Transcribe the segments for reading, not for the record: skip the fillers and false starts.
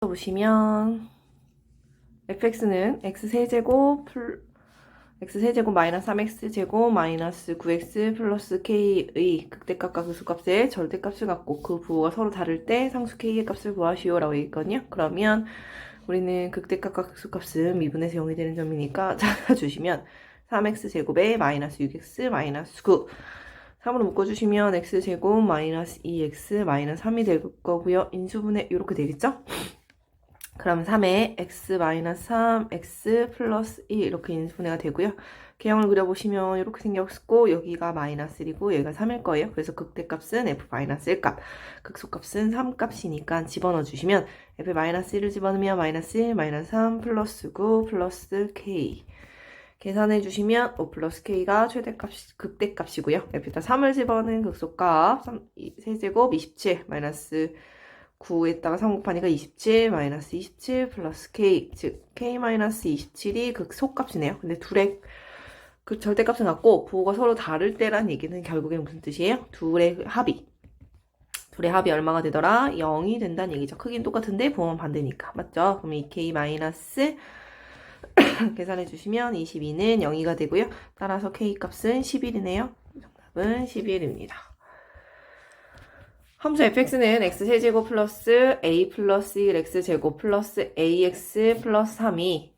보시면 fx는 x세제곱 마이너스 3x제곱 마이너스 9x 플러스 k의 극대값과 극소값의 절대값을 갖고 그 부호가 서로 다를 때 상수 k의 값을 구하시오 라고 얘기했거든요. 그러면 우리는 극대값과 극소값은 미분에서 0이 되는 점이니까 찾아주시면 3x제곱에 마이너스 6x 마이너스 9 3으로 묶어주시면 x제곱 마이너스 2x 마이너스 3이 될 거고요. 인수분해 이렇게 되겠죠? 그럼 3에 x 마이너스 3, x 플러스 2 이렇게 인수분해가 되고요. 개형을 그려보시면 이렇게 생겼고 여기가 마이너스 1이고 여기가 3일 거예요. 그래서 극대값은 f 마이너스 1값, 극소값은 3값이니까 집어넣어 주시면 f 마이너스 1을 집어넣으면 마이너스 1, 마이너스 3, 플러스 9, 플러스 k 계산해 주시면 5 플러스 k가 극대값이고요. f에다 3을 집어넣은 극소값 3세제곱 27 마이너스 9에다가 3 곱하니까 27 마이너스 27 플러스 k 즉 k 마이너스 27이 극소값이네요. 근데 둘의 그 절대값은 같고 부호가 서로 다를 때란 얘기는 결국엔 무슨 뜻이에요? 둘의 합이 얼마가 되더라? 0이 된다는 얘기죠. 크기는 똑같은데 부호는 반대니까 맞죠? 그럼 이 k 마이너스 계산해 주시면 22는 0이가 되고요. 따라서 k 값은 11이네요. 정답은 11입니다. 함수 fx는 x세제곱 플러스 a 플러스 1x제곱 플러스 ax 플러스 3이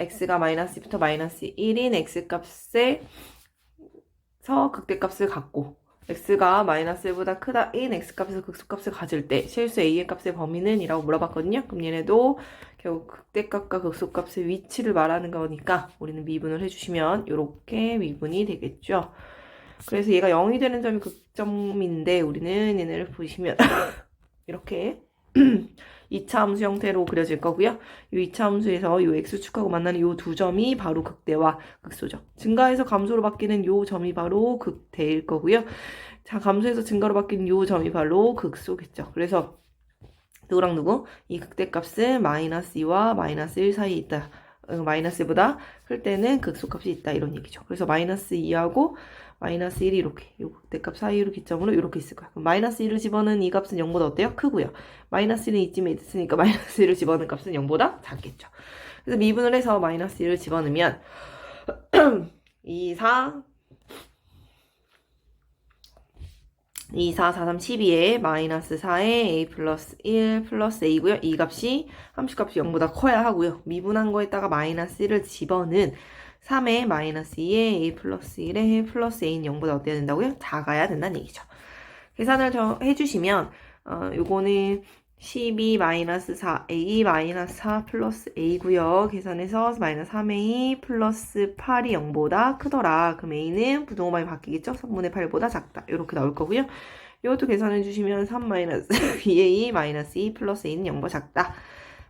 x가 마이너스 2부터 마이너스 1인 x값에서 극대값을 갖고 x가 마이너스 1보다 크다인 x값에서 극소값을 가질 때 실수 a의 값의 범위는 이라고 물어봤거든요. 그럼 얘네도 결국 극대값과 극소값의 위치를 말하는 거니까 우리는 미분을 해주시면 이렇게 미분이 되겠죠. 그래서 얘가 0이 되는 점이 극점인데 우리는 얘네를 보시면 이렇게 2차 함수 형태로 그려질 거고요. 이 2차 함수에서 이 x축하고 만나는 이 두 점이 바로 극대와 극소죠. 증가해서 감소로 바뀌는 이 점이 바로 극대일 거고요. 자, 감소해서 증가로 바뀌는 이 점이 바로 극소겠죠. 그래서 누구랑 누구? 이 극대값은 마이너스 2와 마이너스 1 사이에 있다. 마이너스보다 클 때는 극소값이 있다 이런 얘기죠. 그래서 마이너스 2하고 마이너스 1이 이렇게 요 극대값 사이로 기점으로 이렇게 있을 거야. 그럼 마이너스 1을 집어넣은 이 값은 0보다 어때요? 크고요. 마이너스 1은 이쯤에 있으니까 마이너스 1을 집어넣은 값은 0보다 작겠죠. 그래서 미분을 해서 마이너스 1을 집어넣으면 2, 4, 4, 3, 12에 마이너스 4에 a 플러스 1 플러스 a고요. 이 값이 함수값이 0보다 커야 하고요. 미분한 거에다가 마이너스 1을 집어넣은 3에 마이너스 2에 a 플러스 1에 플러스 a는 0보다 어때야 된다고요? 작아야 된다는 얘기죠. 계산을 해주시면 요거는 12 마이너스 4 a 마이너스 4 플러스 a고요. 계산해서 마이너스 3a 플러스 8이 0보다 크더라. 그럼 a는 부동호만이 바뀌겠죠? 3분의 8보다 작다. 이렇게 나올 거고요. 이것도 계산해 주시면 3 마이너스 2a 마이너스 2 플러스 a는 0보다 작다.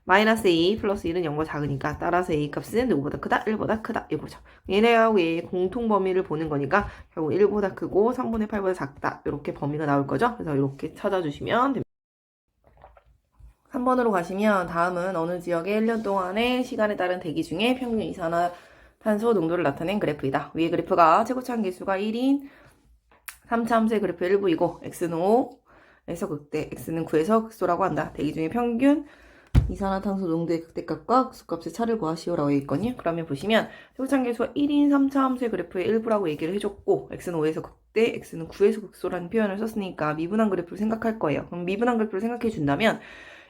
마이너스 a 플러스 1은 0보다 작으니까 따라서 a 값은 누구보다 크다? 1보다 크다 이거죠. 얘네하고 얘의 공통 범위를 보는 거니까 결국 1보다 크고 3분의 8보다 작다 이렇게 범위가 나올 거죠. 그래서 이렇게 찾아주시면 됩니다. 3번으로 가시면 다음은 어느 지역의 1년 동안의 시간에 따른 대기 중에 평균 이산화탄소 농도를 나타낸 그래프이다. 위의 그래프가 최고차항 계수가 1인 3차 함수의 그래프 일부이고 x는 5에서 극대, x는 9에서 극소라고 한다. 대기 중에 평균 이산화탄소 농도의 극대값과 극소값의 차를 구하시오라고 했거든요. 그러면 보시면 최고차항 계수가 1인 3차 함수의 그래프의 일부라고 얘기를 해줬고 x는 5에서 극대, x는 9에서 극소라는 표현을 썼으니까 미분한 그래프를 생각할 거예요. 그럼 미분한 그래프를 생각해 준다면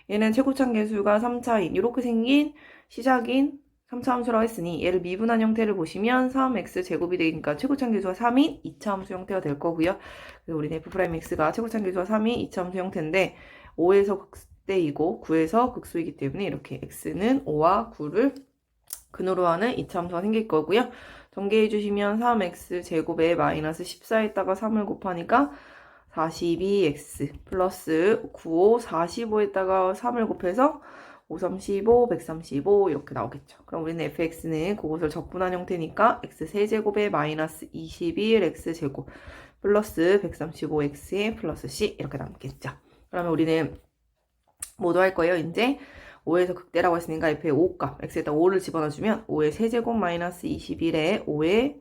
얘는 최고차항 계수가 3차인 이렇게 생긴 시작인 3차 함수라고 했으니 얘를 미분한 형태를 보시면 3x제곱이 되니까 최고차항 계수가 3인 2차 함수 형태가 될 거고요. 그래서 우리는 f'x가 최고차항 계수가 3인 2차 함수 형태인데 5에서 극대이고 9에서 극소이기 때문에 이렇게 x는 5와 9를 근으로 하는 2차 함수가 생길 거고요. 전개해 주시면 3x제곱에 마이너스 14에다가 3을 곱하니까 42x 플러스 95, 45에다가 3을 곱해서 5, 35, 135 이렇게 나오겠죠. 그럼 우리는 fx는 그것을 적분한 형태니까 x세제곱에 마이너스 21x제곱 플러스 135x에 플러스 c 이렇게 남겠죠. 그러면 우리는 뭐도 할 거예요? 이제 5에서 극대라고 했으니까 f의 5값 x에다 5를 집어넣어주면 5의 세제곱 마이너스 21에 5의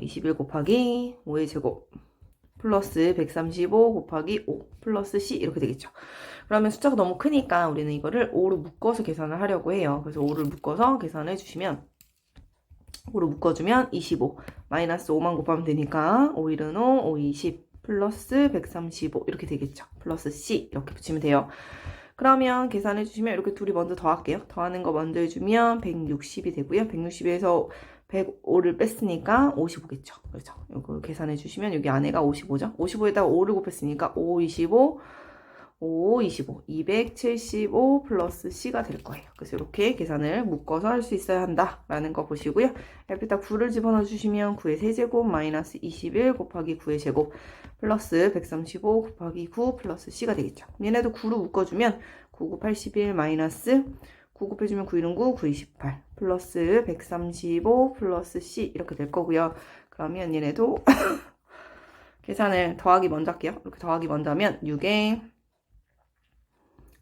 21 곱하기 5의 제곱 플러스 135 곱하기 5 플러스 C 이렇게 되겠죠. 그러면 숫자가 너무 크니까 우리는 이거를 5로 묶어서 계산을 하려고 해요. 그래서 5를 묶어서 계산을 해주시면 5로 묶어주면 25 마이너스 5만 곱하면 되니까 5 1은 5, 5 20 플러스 135 이렇게 되겠죠. 플러스 C 이렇게 붙이면 돼요. 그러면 계산해 주시면 이렇게 둘이 먼저 더할게요. 더하는 거 먼저 해주면 160이 되고요. 160에서 105를 뺐으니까 55겠죠. 그렇죠. 이거 계산해 주시면 여기 안에가 55죠. 55에다가 5를 곱했으니까 5, 25, 5, 25, 275 플러스 C가 될 거예요. 그래서 이렇게 계산을 묶어서 할 수 있어야 한다라는 거 보시고요. 옆에다 9를 집어넣어 주시면 9의 세제곱 마이너스 21 곱하기 9의 제곱 플러스 135 곱하기 9 플러스 C가 되겠죠. 얘네도 9로 묶어주면 9, 9, 81 마이너스 9 곱해주면 9, 1은 9, 9, 28 플러스 135 플러스 C 이렇게 될 거고요. 그러면 얘네도 계산을 더하기 먼저 할게요. 이렇게 더하기 먼저 하면 6에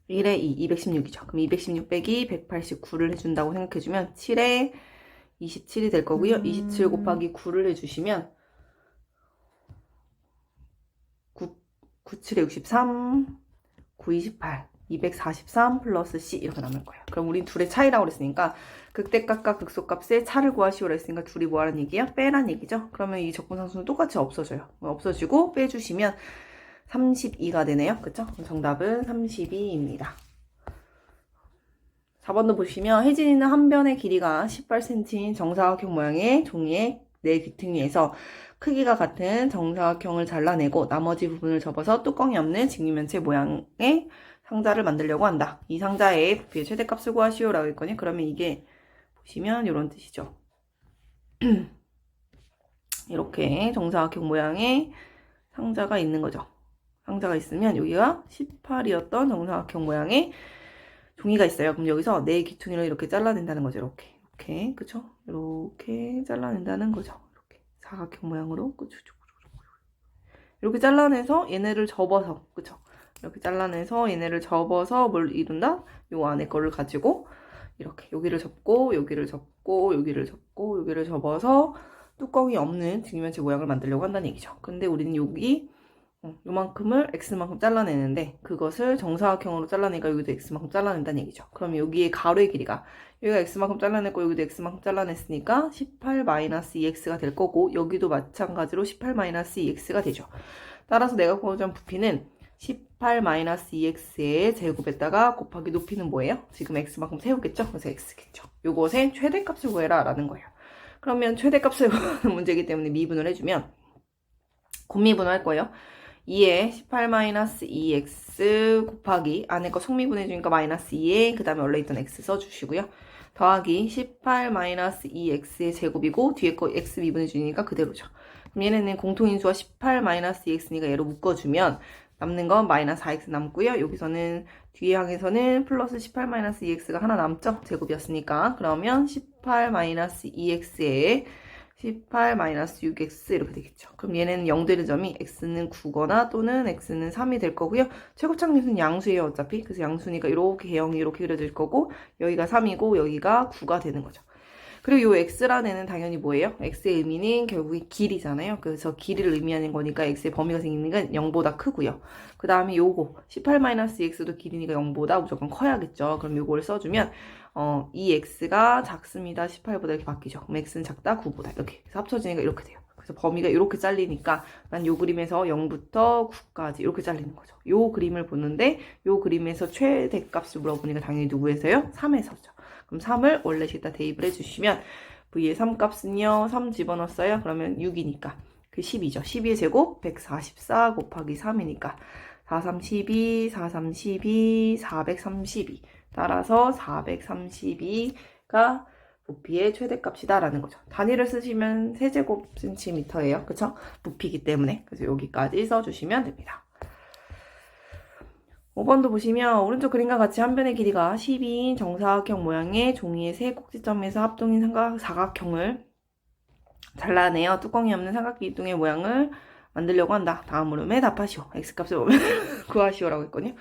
1에 2, 216이죠. 그럼 216 빼기 189를 해준다고 생각해주면 7에 27이 될 거고요. 27 곱하기 9를 해주시면 9, 7에 63, 9, 28, 243 플러스 C 이렇게 남을 거예요. 그럼 우린 둘의 차이라고 그랬으니까 극대값과 극소값의 차를 구하시오라 했으니까 둘이 뭐하는 얘기예요? 빼란 얘기죠. 그러면 이 적분상수는 똑같이 없어져요. 없어지고 빼주시면 32가 되네요. 그쵸? 정답은 32입니다. 4번도 보시면 혜진이는 한 변의 길이가 18cm인 정사각형 모양의 종이의 네 귀퉁이에서 크기가 같은 정사각형을 잘라내고 나머지 부분을 접어서 뚜껑이 없는 직립면체 모양의 상자를 만들려고 한다. 이 상자의 부피의 최대값을 구하시오라고 했거든요. 그러면 이게 보시면 이런 뜻이죠. 이렇게 정사각형 모양의 상자가 있는 거죠. 상자가 있으면 여기가 18이었던 정사각형 모양의 종이가 있어요. 그럼 여기서 네 귀퉁이를 이렇게 잘라낸다는 거죠. 이렇게 그쵸? 이렇게 잘라낸다는 거죠. 이렇게 사각형 모양으로 그쵸? 이렇게 잘라내서 얘네를 접어서 그쵸? 이렇게 잘라내서 얘네를 접어서 뭘 이룬다? 요 안에 거를 가지고 이렇게 여기를 접고 여기를 접고 여기를 접고 여기를 접어서 뚜껑이 없는 직립면체 모양을 만들려고 한다는 얘기죠. 근데 우리는 여기 요만큼을 x만큼 잘라내는데 그것을 정사각형으로 잘라내니까 여기도 x만큼 잘라낸다는 얘기죠. 그럼 여기에 가로의 길이가 여기가 x만큼 잘라냈고 여기도 x만큼 잘라냈으니까 18-2x가 될 거고 여기도 마찬가지로 18-2x가 되죠. 따라서 내가 구하자는 부피는 18-2x의 제곱에다가 곱하기 높이는 뭐예요? 지금 x만큼 세우겠죠? 그래서 x겠죠. 요것의 최대값을 구해라 라는 거예요. 그러면 최대값을 구하는 문제이기 때문에 미분을 해주면 곱미분을 할 거예요. 2에 18-2x 곱하기 안에 거 속미분해주니까 마이너스 2에 그 다음에 원래 있던 x 써주시고요. 더하기 18-2x의 제곱이고 뒤에 거 x 미분해주니까 그대로죠. 그럼 얘네는 공통인수가 18-2x니까 얘로 묶어주면 남는 건 마이너스 4x 남고요. 여기서는 뒤에 항에서는 플러스 18-2x가 하나 남죠. 제곱이었으니까. 그러면 18-2x에 18-6x 이렇게 되겠죠. 그럼 얘는 0 되는 점이 x는 9거나 또는 x는 3이 될 거고요. 최고착륙은 양수예요 어차피. 그래서 양수니까 이렇게 개형이 이렇게 그려질 거고 여기가 3이고 여기가 9가 되는 거죠. 그리고 이 x라는 애는 당연히 뭐예요? x의 의미는 결국에 길이잖아요. 그래서 길이를 의미하는 거니까 x의 범위가 생기는 건 0보다 크고요. 그 다음에 요거 18-2x도 길이니까 0보다 무조건 커야겠죠. 그럼 요거를 써주면 이 x가 작습니다. 18보다 이렇게 바뀌죠. 그럼 x는 작다 9보다 이렇게 해서 합쳐지니까 이렇게 돼요. 그래서 범위가 이렇게 잘리니까 난 요 그림에서 0부터 9까지 이렇게 잘리는 거죠. 요 그림을 보는데 요 그림에서 최대값을 물어보니까 당연히 누구에서요? 3에서죠. 그럼 3을 원래식에다 대입을 해주시면 v의 3값은요 3 집어넣었어요. 그러면 6이니까 그 10이죠. 12의 제곱 144 곱하기 3이니까 4, 3, 12, 4, 3, 12, 432 따라서 432가 부피의 최대값이다 라는 거죠. 단위를 쓰시면 세제곱센티미터예요. 그쵸? 부피이기 때문에 그래서 여기까지 써주시면 됩니다. 5번도 보시면 오른쪽 그림과 같이 한 변의 길이가 12인 정사각형 모양의 종이의 세 꼭지점에서 합동인 사각형을 잘라내어 뚜껑이 없는 삼각기둥의 모양을 만들려고 한다. 다음 물음에 답하시오. x값을 구하시오라고 했거든요.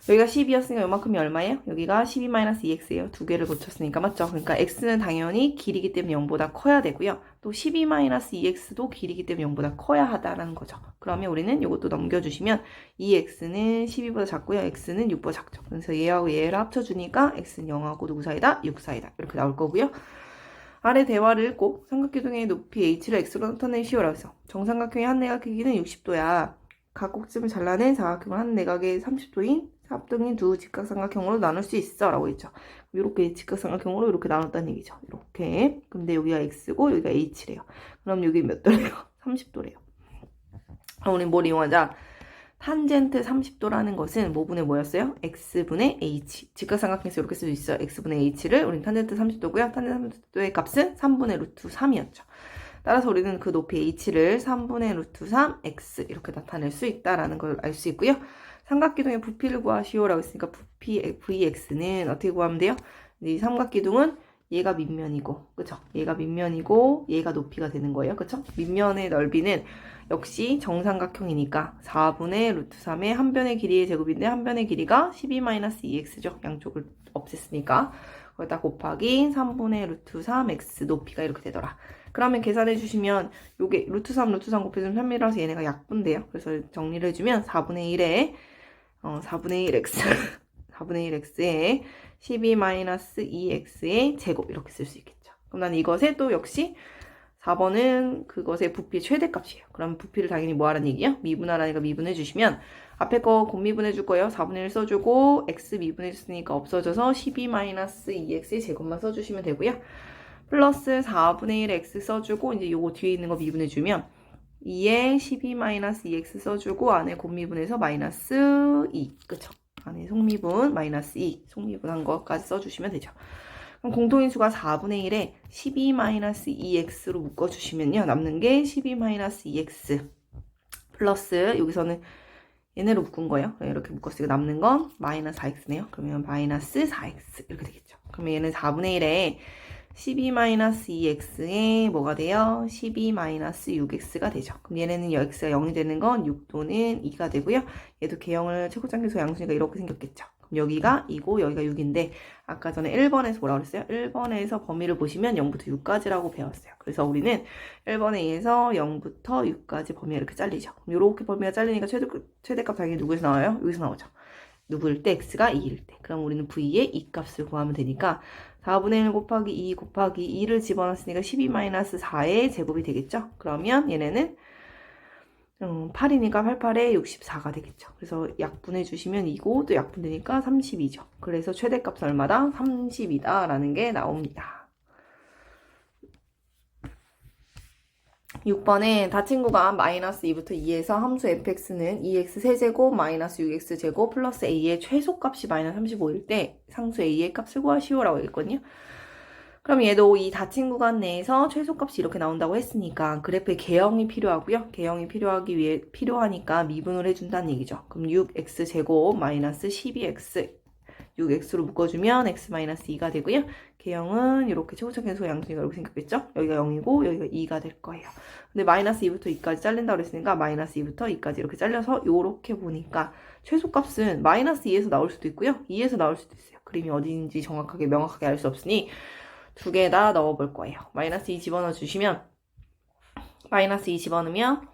여기가 12였으니까 요만큼이 얼마예요? 여기가 12-2x예요. 두 개를 고쳤으니까 맞죠? 그러니까 x는 당연히 길이기 때문에 0보다 커야 되고요. 또 12-2x도 길이기 때문에 0보다 커야 하다라는 거죠. 그러면 우리는 이것도 넘겨주시면 2x는 12보다 작고요. x는 6보다 작죠. 그래서 얘하고 얘를 합쳐주니까 x는 0하고 누구 사이다? 6 사이다. 이렇게 나올 거고요. 아래 대화를 읽고 삼각기둥의 높이 h를 x로 나타내기 쉬워라고 해서 정삼각형의 한 내각 크기는 60도야. 각 꼭지점을 잘라낸 사각형을 한 내각의 30도인 합등인 두 직각삼각형으로 나눌 수 있어 라고 했죠. 이렇게 직각삼각형으로 이렇게 나눴다는 얘기죠. 이렇게. 근데 여기가 x고 여기가 h래요. 그럼 여기 몇 도래요? 30도래요. 그럼 우리 뭘 이용하자? 탄젠트 30도라는 것은 뭐분의 뭐였어요? x분의 h. 직각삼각형에서 이렇게 쓸 수 있어요. x분의 h를 우리는 탄젠트 30도고요. 탄젠트 30도의 값은 3분의 루트 3이었죠. 따라서 우리는 그 높이 h를 3분의 루트 3x 이렇게 나타낼 수 있다라는 걸 알 수 있고요. 삼각기둥의 부피를 구하시오라고 했으니까 부피 vx는 어떻게 구하면 돼요? 이 삼각기둥은 얘가 밑면이고, 그쵸? 얘가 밑면이고, 얘가 높이가 되는 거예요. 그쵸? 밑면의 넓이는 역시 정삼각형이니까 4분의 루트 3의 한 변의 길이의 제곱인데 한 변의 길이가 12-2x죠. 양쪽을 없앴으니까. 거기다 곱하기 3분의 루트 3x 높이가 이렇게 되더라. 그러면 계산해 주시면 요게 루트 3 곱해주면 3이라서 얘네가 약분돼요. 그래서 정리를 해주면 4분의 1에 4분의 1x 4분의 1x에 12-2x의 제곱 이렇게 쓸 수 있겠죠. 그럼 난 이것에 또 역시 4번은 그것의 부피의 최대값이에요. 그럼 부피를 당연히 뭐 하라는 얘기야? 미분하라니까 미분해 주시면 앞에 거 곱미분해 줄 거예요. 4분의 1 써주고 x 미분해 줬으니까 없어져서 12-2x의 제곱만 써주시면 되고요. 플러스 4분의 1 x 써주고 이제 요거 뒤에 있는 거 미분해 주면 2에 12-2x 써주고 안에 곱미분해서 마이너스 2 그쵸? 안에 속미분 마이너스 2 속미분한 것까지 써주시면 되죠. 그럼 공통인수가 4분의 1에 12-2x로 묶어주시면요. 남는 게 12-2x 플러스 여기서는 얘네로 묶은 거예요. 이렇게 묶었으니까 남는 건 마이너스 4x네요. 그러면 마이너스 4x 이렇게 되겠죠. 그러면 얘는 4분의 1에 12-2x에 뭐가 돼요? 12-6x가 되죠. 그럼 얘네는 x가 0이 되는 건 6도는 2가 되고요. 얘도 개형을 최고장기수 양수니까 이렇게 생겼겠죠. 그럼 여기가 2고 여기가 6인데 아까 전에 1번에서 뭐라고 그랬어요? 1번에서 범위를 보시면 0부터 6까지라고 배웠어요. 그래서 우리는 1번에 의해서 0부터 6까지 범위가 이렇게 잘리죠. 그럼 이렇게 범위가 잘리니까 최대값 당연히 누구에서 나와요? 여기서 나오죠. 누구일 때? x가 2일 때. 그럼 우리는 v의 이 값을 구하면 되니까 4분의 1 곱하기 2 곱하기 2를 집어넣었으니까 12-4의 제곱이 되겠죠? 그러면 얘네는 8이니까 88에 64가 되겠죠. 그래서 약분해 주시면 2고 또 약분되니까 32죠. 그래서 최대값은 얼마다? 30이다 라는 게 나옵니다. 6번에 닫힌 구간 마이너스 2부터 2에서 함수 fx는 2x 세제곱 마이너스 6x 제곱 플러스 a의 최소값이 마이너스 35일 때 상수 a의 값을 구하시오라고 했거든요. 그럼 얘도 이 닫힌 구간 내에서 최소값이 이렇게 나온다고 했으니까 그래프의 개형이 필요하고요. 개형이 필요하니까 미분을 해준다는 얘기죠. 그럼 6x 제곱 마이너스 12x 6x로 묶어주면 x-2가 되고요. 개형은 이렇게 최고차계수 양수니까 이렇게 생겼겠죠? 여기가 0이고 여기가 2가 될 거예요. 근데 마이너스 2부터 2까지 잘린다고 그랬으니까 마이너스 2부터 2까지 이렇게 잘려서 이렇게 보니까 최소값은 마이너스 2에서 나올 수도 있고요. 2에서 나올 수도 있어요. 그림이 어디인지 정확하게 명확하게 알 수 없으니 두 개 다 넣어볼 거예요. 마이너스 2 집어넣어 주시면 마이너스 2 집어넣으면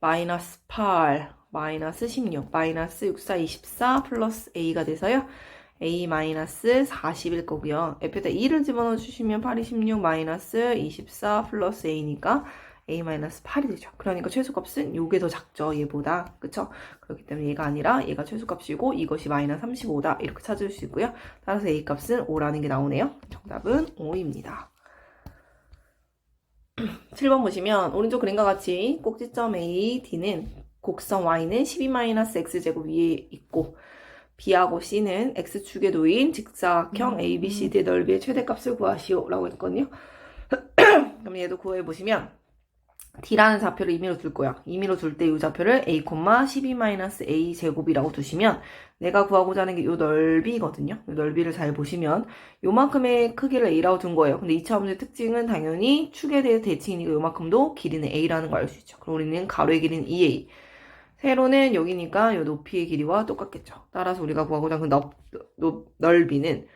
마이너스 8 마이너스 16, 마이너스 6, 4, 24 플러스 a가 돼서요. a 마이너스 40일 거고요. F에다 2를 집어넣어 주시면 8, 26, 마이너스 24 플러스 a니까 a 마이너스 8이 되죠. 그러니까 최소값은 요게 더 작죠. 얘보다. 그쵸? 그렇기 때문에 얘가 아니라 얘가 최소값이고 이것이 마이너스 35다. 이렇게 찾을 수 있고요. 따라서 a 값은 5라는 게 나오네요. 정답은 5입니다. 7번 보시면 오른쪽 그림과 같이 꼭지점 A, D는 곡선 y는 12-x제곱 위에 있고 B하고 C는 x축에 놓인 직사각형 ABCD의 넓이의 최대값을 구하시오 라고 했거든요. 그럼 얘도 구해보시면 D라는 좌표를 임의로 둘 거야. 임의로 둘 때 이 좌표를 A, 12-a 제곱이라고 두시면 내가 구하고자 하는 게 이 넓이거든요. 이 넓이를 잘 보시면 요만큼의 크기를 A라고 둔 거예요. 근데 2차 문제 특징은 당연히 축에 대해 대칭이니까 요만큼도 길이는 A라는 걸 알 수 있죠. 그럼 우리는 가로의 길이는 2A, 세로는 여기니까 요 높이의 길이와 똑같겠죠. 따라서 우리가 구하고자 하는 그 넓이는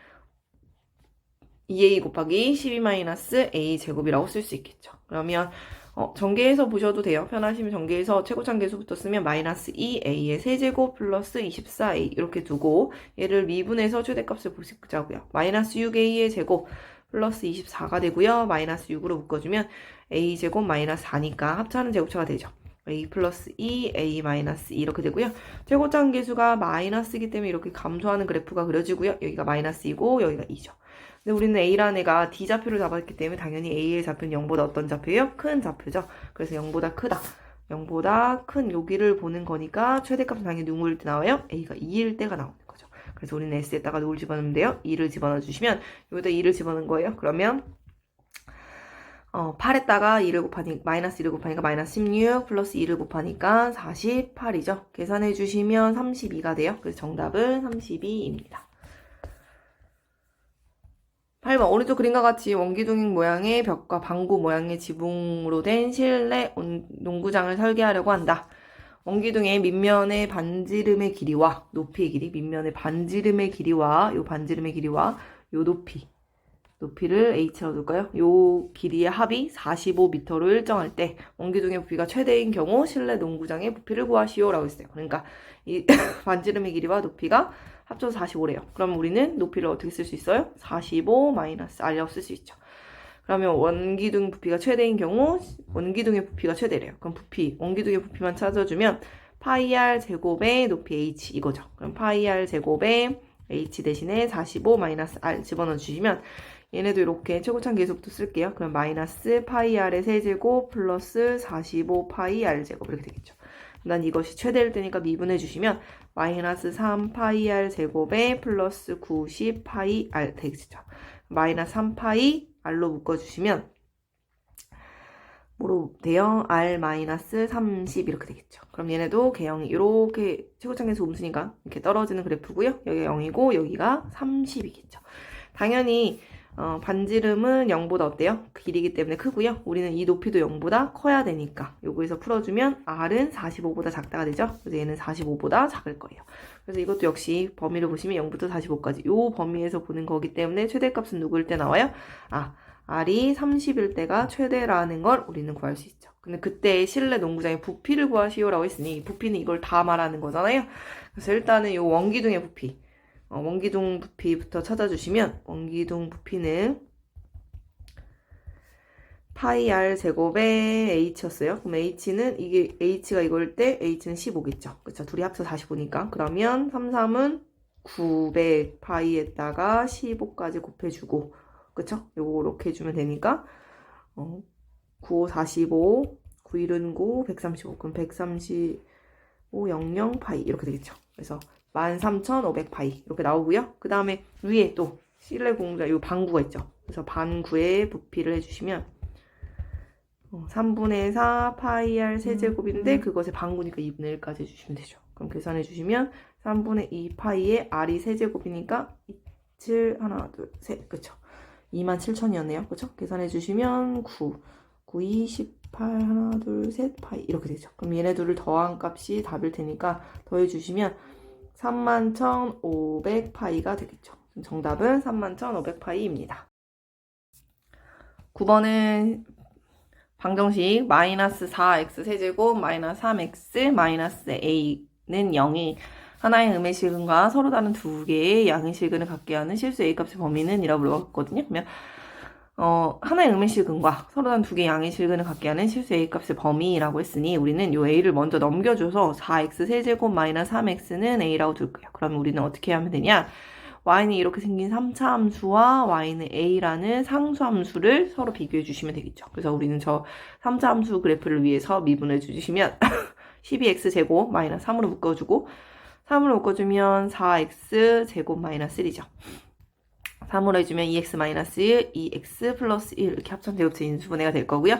2a 곱하기 12-a 제곱이라고 쓸 수 있겠죠. 그러면 전개해서 보셔도 돼요. 편하시면 전개해서 최고차계수부터 쓰면 마이너스 2a의 세제곱 플러스 24a 이렇게 두고 얘를 미분해서 최대값을 보자고요. 마이너스 6a의 제곱 플러스 24가 되고요. 마이너스 6으로 묶어주면 a제곱 마이너스 4니까 합차하는 제곱차가 되죠. a 플러스 2, a 마이너스 2 이렇게 되고요. 최고차계수가 마이너스이기 때문에 이렇게 감소하는 그래프가 그려지고요. 여기가 마이너스이고 여기가 2죠. 근데 우리는 A라는 애가 D좌표를 잡았기 때문에 당연히 A의 좌표는 0보다 어떤 좌표예요? 큰 좌표죠. 그래서 0보다 크다. 0보다 큰 여기를 보는 거니까 최대값은 당연히 누구일 때 나와요? A가 2일 때가 나오는 거죠. 그래서 우리는 S에다가 누굴 집어넣으면 돼요? 2를 집어넣어 주시면 여기다 2를 집어넣은 거예요. 그러면 8에다가 2를 곱하니 마이너스 1을 곱하니까 마이너스 16 플러스 2를 곱하니까 48이죠. 계산해 주시면 32가 돼요. 그래서 정답은 32입니다. 8번 오른쪽 그림과 같이 원기둥 모양의 벽과 방구 모양의 지붕으로 된 실내 농구장을 설계하려고 한다. 원기둥의 밑면의 반지름의 길이와 높이의 길이, 밑면의 반지름의 길이와 요 반지름의 길이와 요 높이를 h라고 둘까요? 요 길이의 합이 45m로 일정할 때 원기둥의 부피가 최대인 경우 실내 농구장의 부피를 구하시오 라고 했어요. 그러니까 이 반지름의 길이와 높이가 합쳐서 45래요. 그럼 우리는 높이를 어떻게 쓸 수 있어요? 45 마이너스 r이라고 쓸 수 있죠. 그러면 원기둥 부피가 최대인 경우 원기둥의 부피가 최대래요. 그럼 원기둥의 부피만 찾아주면 파이 r 제곱의 높이 h 이거죠. 그럼 파이 r 제곱의 h 대신에 45 마이너스 r 집어넣어 주시면 얘네도 이렇게 최고참 계속도 쓸게요. 그럼 마이너스 파이 r의 세제곱 플러스 45 파이 r 제곱 이렇게 되겠죠. 난 이것이 최대일 때니까 미분해 주시면 마이너스 3 파이 r 제곱에 플러스 90 파이 r 되겠죠. 마이너스 3 파이 r로 묶어주시면 뭐로 돼요? r 마이너스 30 이렇게 되겠죠. 그럼 얘네도 개형이 이렇게 최고참계수 음수니까 이렇게 떨어지는 그래프고요. 여기가 0이고 여기가 30이겠죠. 당연히 반지름은 0보다 어때요? 길이기 때문에 크고요. 우리는 이 높이도 0보다 커야 되니까 요거에서 풀어주면 r은 45보다 작다가 되죠. 그래서 얘는 45보다 작을 거예요. 그래서 이것도 역시 범위를 보시면 0부터 45까지 요 범위에서 보는 거기 때문에 최대값은 누구일 때 나와요? r이 30일 때가 최대라는 걸 우리는 구할 수 있죠. 근데 그때 실내 농구장의 부피를 구하시오라고 했으니 부피는 이걸 다 말하는 거잖아요. 그래서 일단은 요 원기둥의 부피 원기둥 부피부터 찾아주시면 원기둥 부피는 파이 r 제곱에 h였어요. 그럼 h는 이게 h가 이걸 때 h는 15겠죠. 그쵸? 둘이 합쳐 45니까. 그러면 33은 900 파이에다가 15까지 곱해주고 그쵸? 요거 이렇게 해주면 되니까 95 45 91은 9 135 그럼 135 00 파이 이렇게 되겠죠. 그래서 13,500 파이 이렇게 나오고요. 그 다음에 위에 또 실내 공장 요 반구가 있죠. 그래서 반구의 부피를 해주시면 3분의 4 파이 r 세제곱인데 그것의 반구니까 2분의 1까지 해주시면 되죠. 그럼 계산해 주시면 3분의 2 파이에 r이 세제곱이니까 7 하나 둘 셋 그쵸? 27,000이었네요. 그쵸? 계산해 주시면 9 2 18 하나 둘 셋 파이 이렇게 되죠. 그럼 얘네 둘을 더한 값이 답일 테니까 더해 주시면 31,500 파이가 되겠죠. 정답은 31,500 파이입니다. 9번은 방정식 마이너스 4x 세제곱 마이너스 3x 마이너스 a는 0이 하나의 음의 실근과 서로 다른 두 개의 양의 실근을 갖게 하는 실수 a값의 범위는 이라고 물어봤거든요. 그러면 하나의 음의 실근과 서로 다른 두 개의 양의 실근을 갖게 하는 실수 a값의 범위라고 했으니 우리는 이 a를 먼저 넘겨줘서 4x 세제곱 마이너스 3x는 a라고 둘 거예요. 그러면 우리는 어떻게 하면 되냐? y는 이렇게 생긴 3차 함수와 y는 a라는 상수 함수를 서로 비교해 주시면 되겠죠. 그래서 우리는 저 3차 함수 그래프를 위해서 미분해 주시면 12x 제곱 마이너스 3으로 묶어주고 3으로 묶어주면 4x 제곱 마이너스 1이죠. 3으로 해주면 2x 마이너스 1, 2x 플러스 1 이렇게 합천 제곱체 인수분해가 될 거고요.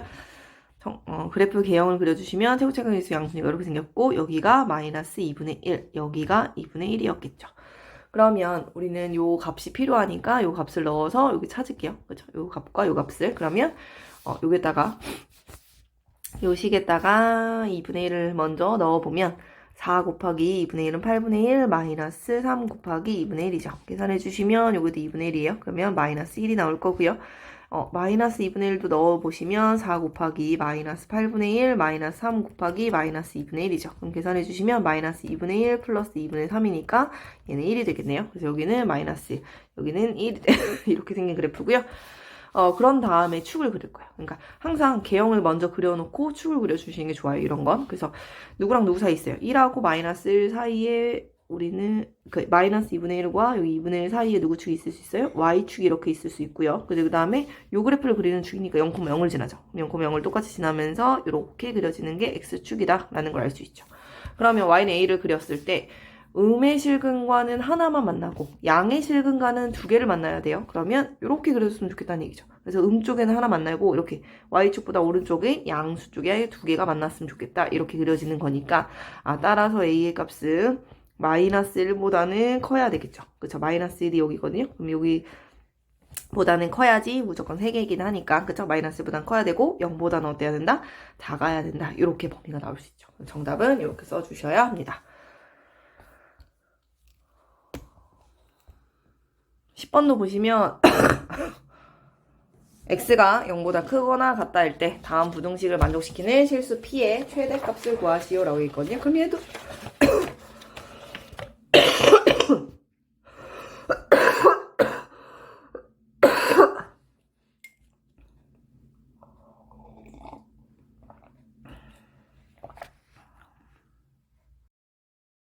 그래프 개형을 그려주시면 최고차계수 양수니까 이렇게 생겼고 여기가 마이너스 2분의 1, 여기가 2분의 1이었겠죠. 그러면 우리는 요 값이 필요하니까 요 값을 넣어서 여기 찾을게요. 그렇죠? 요 값과 요 값을 그러면 여기다가 요 식에다가 2분의 1을 먼저 넣어보면 4 곱하기 2분의 1은 8분의 1 마이너스 3 곱하기 2분의 1이죠. 계산해 주시면 요것도 2분의 1이에요. 그러면 마이너스 1이 나올 거고요. 마이너스 2분의 1도 넣어보시면 4 곱하기 마이너스 8분의 1 마이너스 3 곱하기 마이너스 2분의 1이죠. 그럼 계산해 주시면 마이너스 2분의 1 플러스 2분의 3이니까 얘는 1이 되겠네요. 그래서 여기는 마이너스, 여기는 1이 이렇게 생긴 그래프고요. 그런 다음에 축을 그릴 거예요. 그러니까 항상 개형을 먼저 그려놓고 축을 그려주시는 게 좋아요. 이런 건. 그래서 누구랑 누구 사이 있어요. 1하고 마이너스 1 사이에 우리는 마이너스 2분의 1과 여기 2분의 1 사이에 누구 축이 있을 수 있어요? Y축이 이렇게 있을 수 있고요. 그 다음에 요 그래프를 그리는 축이니까 0,0을 지나죠. 0,0을 똑같이 지나면서 이렇게 그려지는 게 X축이다 라는 걸 알 수 있죠. 그러면 Y는 A를 그렸을 때 음의 실근과는 하나만 만나고 양의 실근과는 두 개를 만나야 돼요. 그러면 이렇게 그려줬으면 좋겠다는 얘기죠. 그래서 쪽에는 하나 만나고 이렇게 Y축보다 오른쪽에 양수 쪽에 두 개가 만났으면 좋겠다. 이렇게 그려지는 거니까 따라서 A의 값은 마이너스 1보다는 커야 되겠죠. 그쵸? 마이너스 1이 여기거든요. 그럼 여기 보다는 커야지 무조건 3개이긴 하니까 그쵸? 마이너스 1보다는 커야 되고 0보다는 어때야 된다? 작아야 된다. 이렇게 범위가 나올 수 있죠. 정답은 이렇게 써주셔야 합니다. 10번도 보시면 x가 0보다 크거나 같다 할 때 다음 부등식을 만족시키는 실수 p의 최대값을 구하시오 라고 있거든요. 그럼 얘도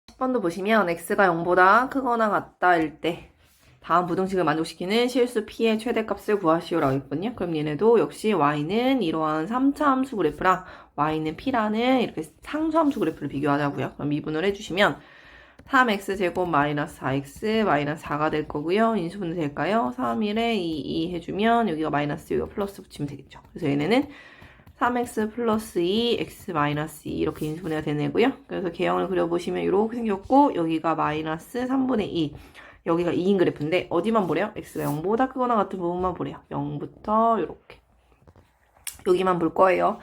10번도 보시면 x가 0보다 크거나 같다 할 때 다음 부등식을 만족시키는 실수 p의 최대값을 구하시오라고 했거든요. 그럼 얘네도 역시 y는 이러한 3차 함수 그래프랑 y는 p라는 이렇게 상수함수 그래프를 비교하자고요. 그럼 미분을 해주시면 3x제곱 마이너스 4x 마이너스 4가 될 거고요. 인수분해 될까요? 3일에 2 해주면 여기가 마이너스 여기가 플러스 붙이면 되겠죠. 그래서 얘네는 3x 플러스 2 x 마이너스 2 이렇게 인수분해가 되네고요. 그래서 개형을 그려보시면 이렇게 생겼고 여기가 마이너스 3분의 2 여기가 2인 그래프인데 어디만 보래요? x가 0보다 크거나 같은 부분만 보래요. 0부터 이렇게 여기만 볼 거예요.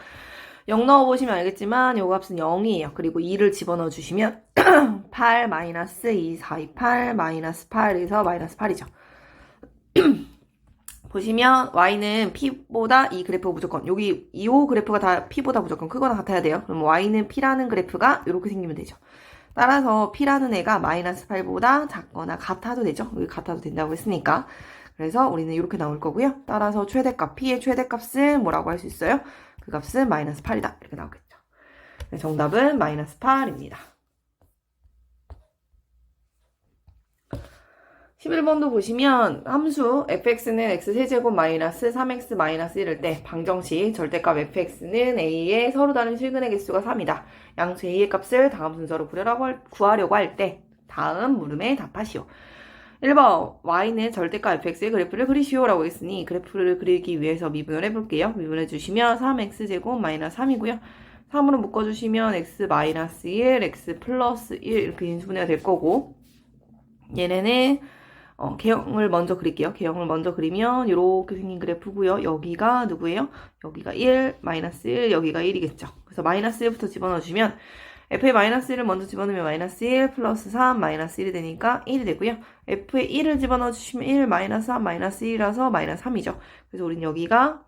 0 넣어보시면 알겠지만 요 값은 0이에요. 그리고 2를 집어넣어 주시면 8 마이너스 2, 4, 2, 8 마이너스 8에서 마이너스 8이죠. 보시면 y는 p보다 이 그래프가 무조건 여기 이 그래프가 다 p보다 무조건 크거나 같아야 돼요. 그럼 y는 p라는 그래프가 이렇게 생기면 되죠. 따라서 p라는 애가 마이너스 8보다 작거나 같아도 되죠. 여기 같아도 된다고 했으니까. 그래서 우리는 이렇게 나올 거고요. 따라서 최대값, p의 최대값은 뭐라고 할 수 있어요? 그 값은 마이너스 8이다. 이렇게 나오겠죠. 정답은 마이너스 8입니다. 11번도 보시면 함수 fx는 x세제곱 마이너스 3x 마이너스 1일 때 방정식 절대값 fx는 a의 서로 다른 실근의 개수가 3이다. 양수 a의 값을 다음 순서로 구하려고 할 때 다음 물음에 답하시오. 1번 y는 절대값 fx의 그래프를 그리시오 라고 했으니 그래프를 그리기 위해서 미분을 해볼게요. 미분해 주시면 3x제곱 마이너스 3이고요. 3으로 묶어주시면 x 마이너스 1, x 플러스 1 이렇게 인수분해가 될 거고 얘네는 개형을 먼저 그릴게요. 개형을 먼저 그리면 이렇게 생긴 그래프고요. 여기가 누구예요? 여기가 1, 마이너스 1, 여기가 1이겠죠. 그래서 마이너스 1부터 집어넣어주면 f의 마이너스 1을 먼저 집어넣으면 마이너스 1 플러스 3 마이너스 1이 되니까 1이 되고요. f의 1을 집어넣어주시면 1 마이너스 3 마이너스 1이라서 마이너스 3이죠. 그래서 우리는 여기가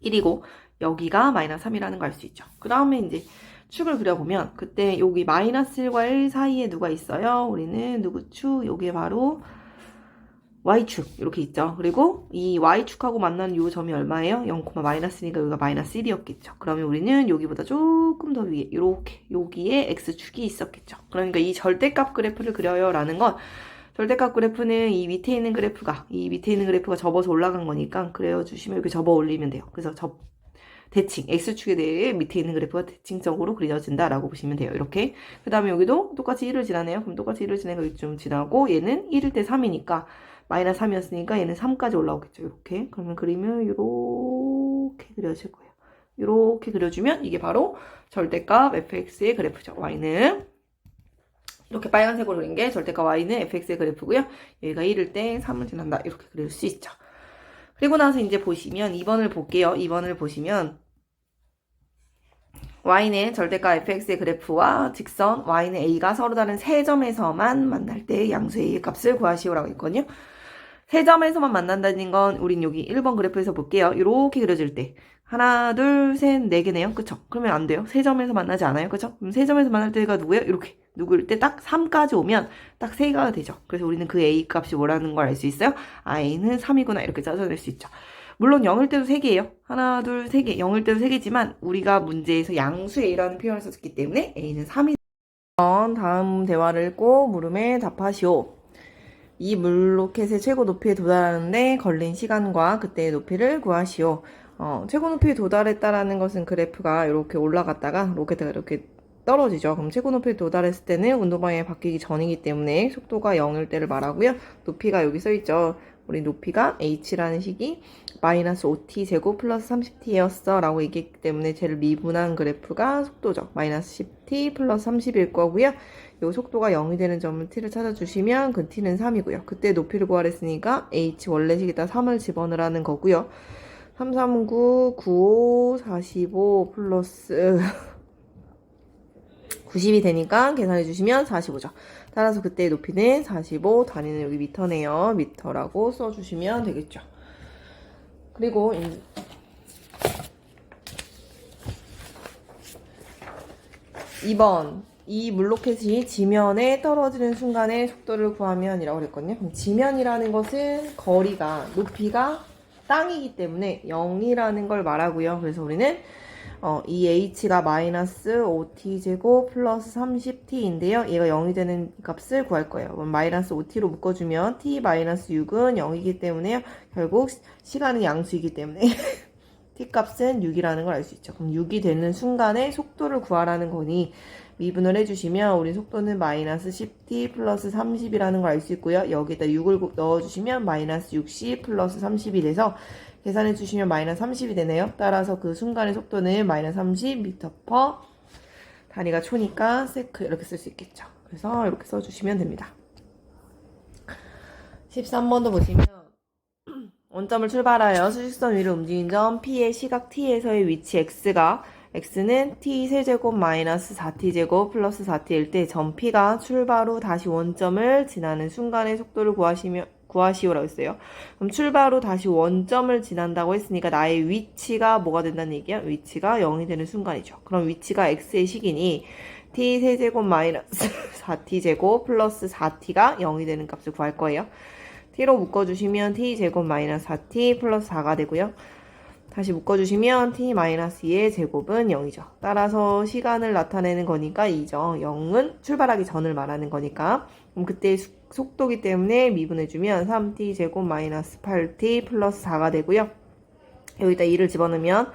1이고 여기가 마이너스 3이라는 걸 알 수 있죠. 그 다음에 이제 축을 그려보면 그때 여기 마이너스 1과 1 사이에 누가 있어요? 우리는 누구 축? 여기에 바로 y축 이렇게 있죠. 그리고 이 y축하고 만나는 이 점이 얼마예요? 0, 마이너스니까 여기가 마이너스 1이었겠죠. 그러면 우리는 여기보다 조금 더 위에 이렇게 여기에 x축이 있었겠죠. 그러니까 이 절대값 그래프를 그려요 라는 건 절대값 그래프는 이 밑에 있는 그래프가 접어서 올라간 거니까 그려주시면 이렇게 접어 올리면 돼요. 그래서 대칭, x축에 대해 밑에 있는 그래프가 대칭적으로 그려진다라고 보시면 돼요. 이렇게. 그 다음에 여기도 똑같이 1을 지나네요. 그럼 똑같이 1을 지나고 좀 지나고 얘는 1일 때 3이니까 마이너스 3이었으니까 얘는 3까지 올라오겠죠. 이렇게. 그러면 그리면 이렇게 그려질 거예요. 이렇게 그려주면 이게 바로 절대값 fx의 그래프죠. y는 이렇게 빨간색으로 그린 게 절대값 y는 fx의 그래프고요. 여기가 1일 때 3을 지난다. 이렇게 그릴 수 있죠. 그리고 나서 이제 보시면 2번을 볼게요. 2번을 보시면 y는 절대값 fx의 그래프와 직선 y는 a가 서로 다른 세 점에서만 만날 때 양수 a의 값을 구하시오라고 했거든요. 세 점에서만 만난다는 건 우린 여기 1번 그래프에서 볼게요. 이렇게 그려질 때 하나, 둘, 셋, 네 개네요. 그쵸? 그러면 안 돼요. 세 점에서 만나지 않아요. 그쵸? 그럼 세 점에서 만날 때가 누구예요? 이렇게. 누구일 때 딱 3까지 오면 딱 3가 되죠. 그래서 우리는 그 a 값이 뭐라는 걸 알 수 있어요? i는 3이구나 이렇게 찾아낼 수 있죠. 물론 0일 때도 3개예요. 하나, 둘, 3개. 0일 때도 3개지만 우리가 문제에서 양수 a라는 표현을 썼기 때문에 a는 3이 다음 대화를 읽고 물음에 답하시오. 이 물로켓의 최고 높이에 도달하는데 걸린 시간과 그때의 높이를 구하시오. 최고 높이에 도달했다라는 것은 그래프가 이렇게 올라갔다가 로켓가 이렇게 떨어지죠. 그럼 최고 높이에 도달했을 때는 운동 방향이 바뀌기 전이기 때문에 속도가 0일 때를 말하고요. 높이가 여기 써있죠. 우리 높이가 h라는 식이 마이너스 5t 제곱 플러스 30t였어 라고 얘기했기 때문에 쟤를 미분한 그래프가 속도죠. 마이너스 10t 플러스 30일 거고요. 요 속도가 0이 되는 점을 t를 찾아주시면 그 t는 3이고요. 그때 높이를 구하랬으니까 h 원래식에다 3을 집어넣으라는 거고요. 3, 3, 9, 9, 5, 45 플러스 90이 되니까 계산해 주시면 45죠. 따라서 그때의 높이는 45, 단위는 여기 미터네요. 미터라고 써주시면 되겠죠. 그리고 2번 이 물로켓이 지면에 떨어지는 순간의 속도를 구하면 이라고 그랬거든요. 그럼 지면이라는 것은 거리가 높이가 땅이기 때문에 0이라는 걸 말하고요. 그래서 우리는 이 h가 마이너스 5t 제곱 플러스 30t인데요. 얘가 0이 되는 값을 구할 거예요. 그럼 마이너스 5t로 묶어주면 t 마이너스 6은 0이기 때문에요. 결국 시간은 양수이기 때문에 t 값은 6이라는 걸 알 수 있죠. 그럼 6이 되는 순간에 속도를 구하라는 거니 미분을 해주시면 우리 속도는 마이너스 10t 플러스 30이라는 걸 알 수 있고요. 여기다 6을 넣어주시면 마이너스 60 플러스 30이 돼서 계산해 주시면 마이너스 30이 되네요. 따라서 그 순간의 속도는 마이너스 30m 퍼 단위가 초니까 세크 이렇게 쓸 수 있겠죠. 그래서 이렇게 써주시면 됩니다. 13번도 보시면 원점을 출발하여 수직선 위를 움직인 점 P의 시각 T에서의 위치 X는 T 세제곱 마이너스 4T제곱 플러스 4T일 때 점 P가 출발 후 다시 원점을 지나는 순간의 속도를 구하시오라고 했어요. 그럼 출발 후 다시 원점을 지난다고 했으니까 나의 위치가 뭐가 된다는 얘기야? 위치가 0이 되는 순간이죠. 그럼 위치가 X의 식이니 T 세제곱 마이너스 4T제곱 플러스 4T가 0이 되는 값을 구할 거예요. t로 묶어주시면 t제곱 마이너스 4t 플러스 4가 되고요. 다시 묶어주시면 t 마이너스 2의 제곱은 0이죠. 따라서 시간을 나타내는 거니까 2죠. 0은 출발하기 전을 말하는 거니까. 그럼 그때 속도기 때문에 미분해주면 3t 제곱 마이너스 8t 플러스 4가 되고요. 여기다 2를 집어넣으면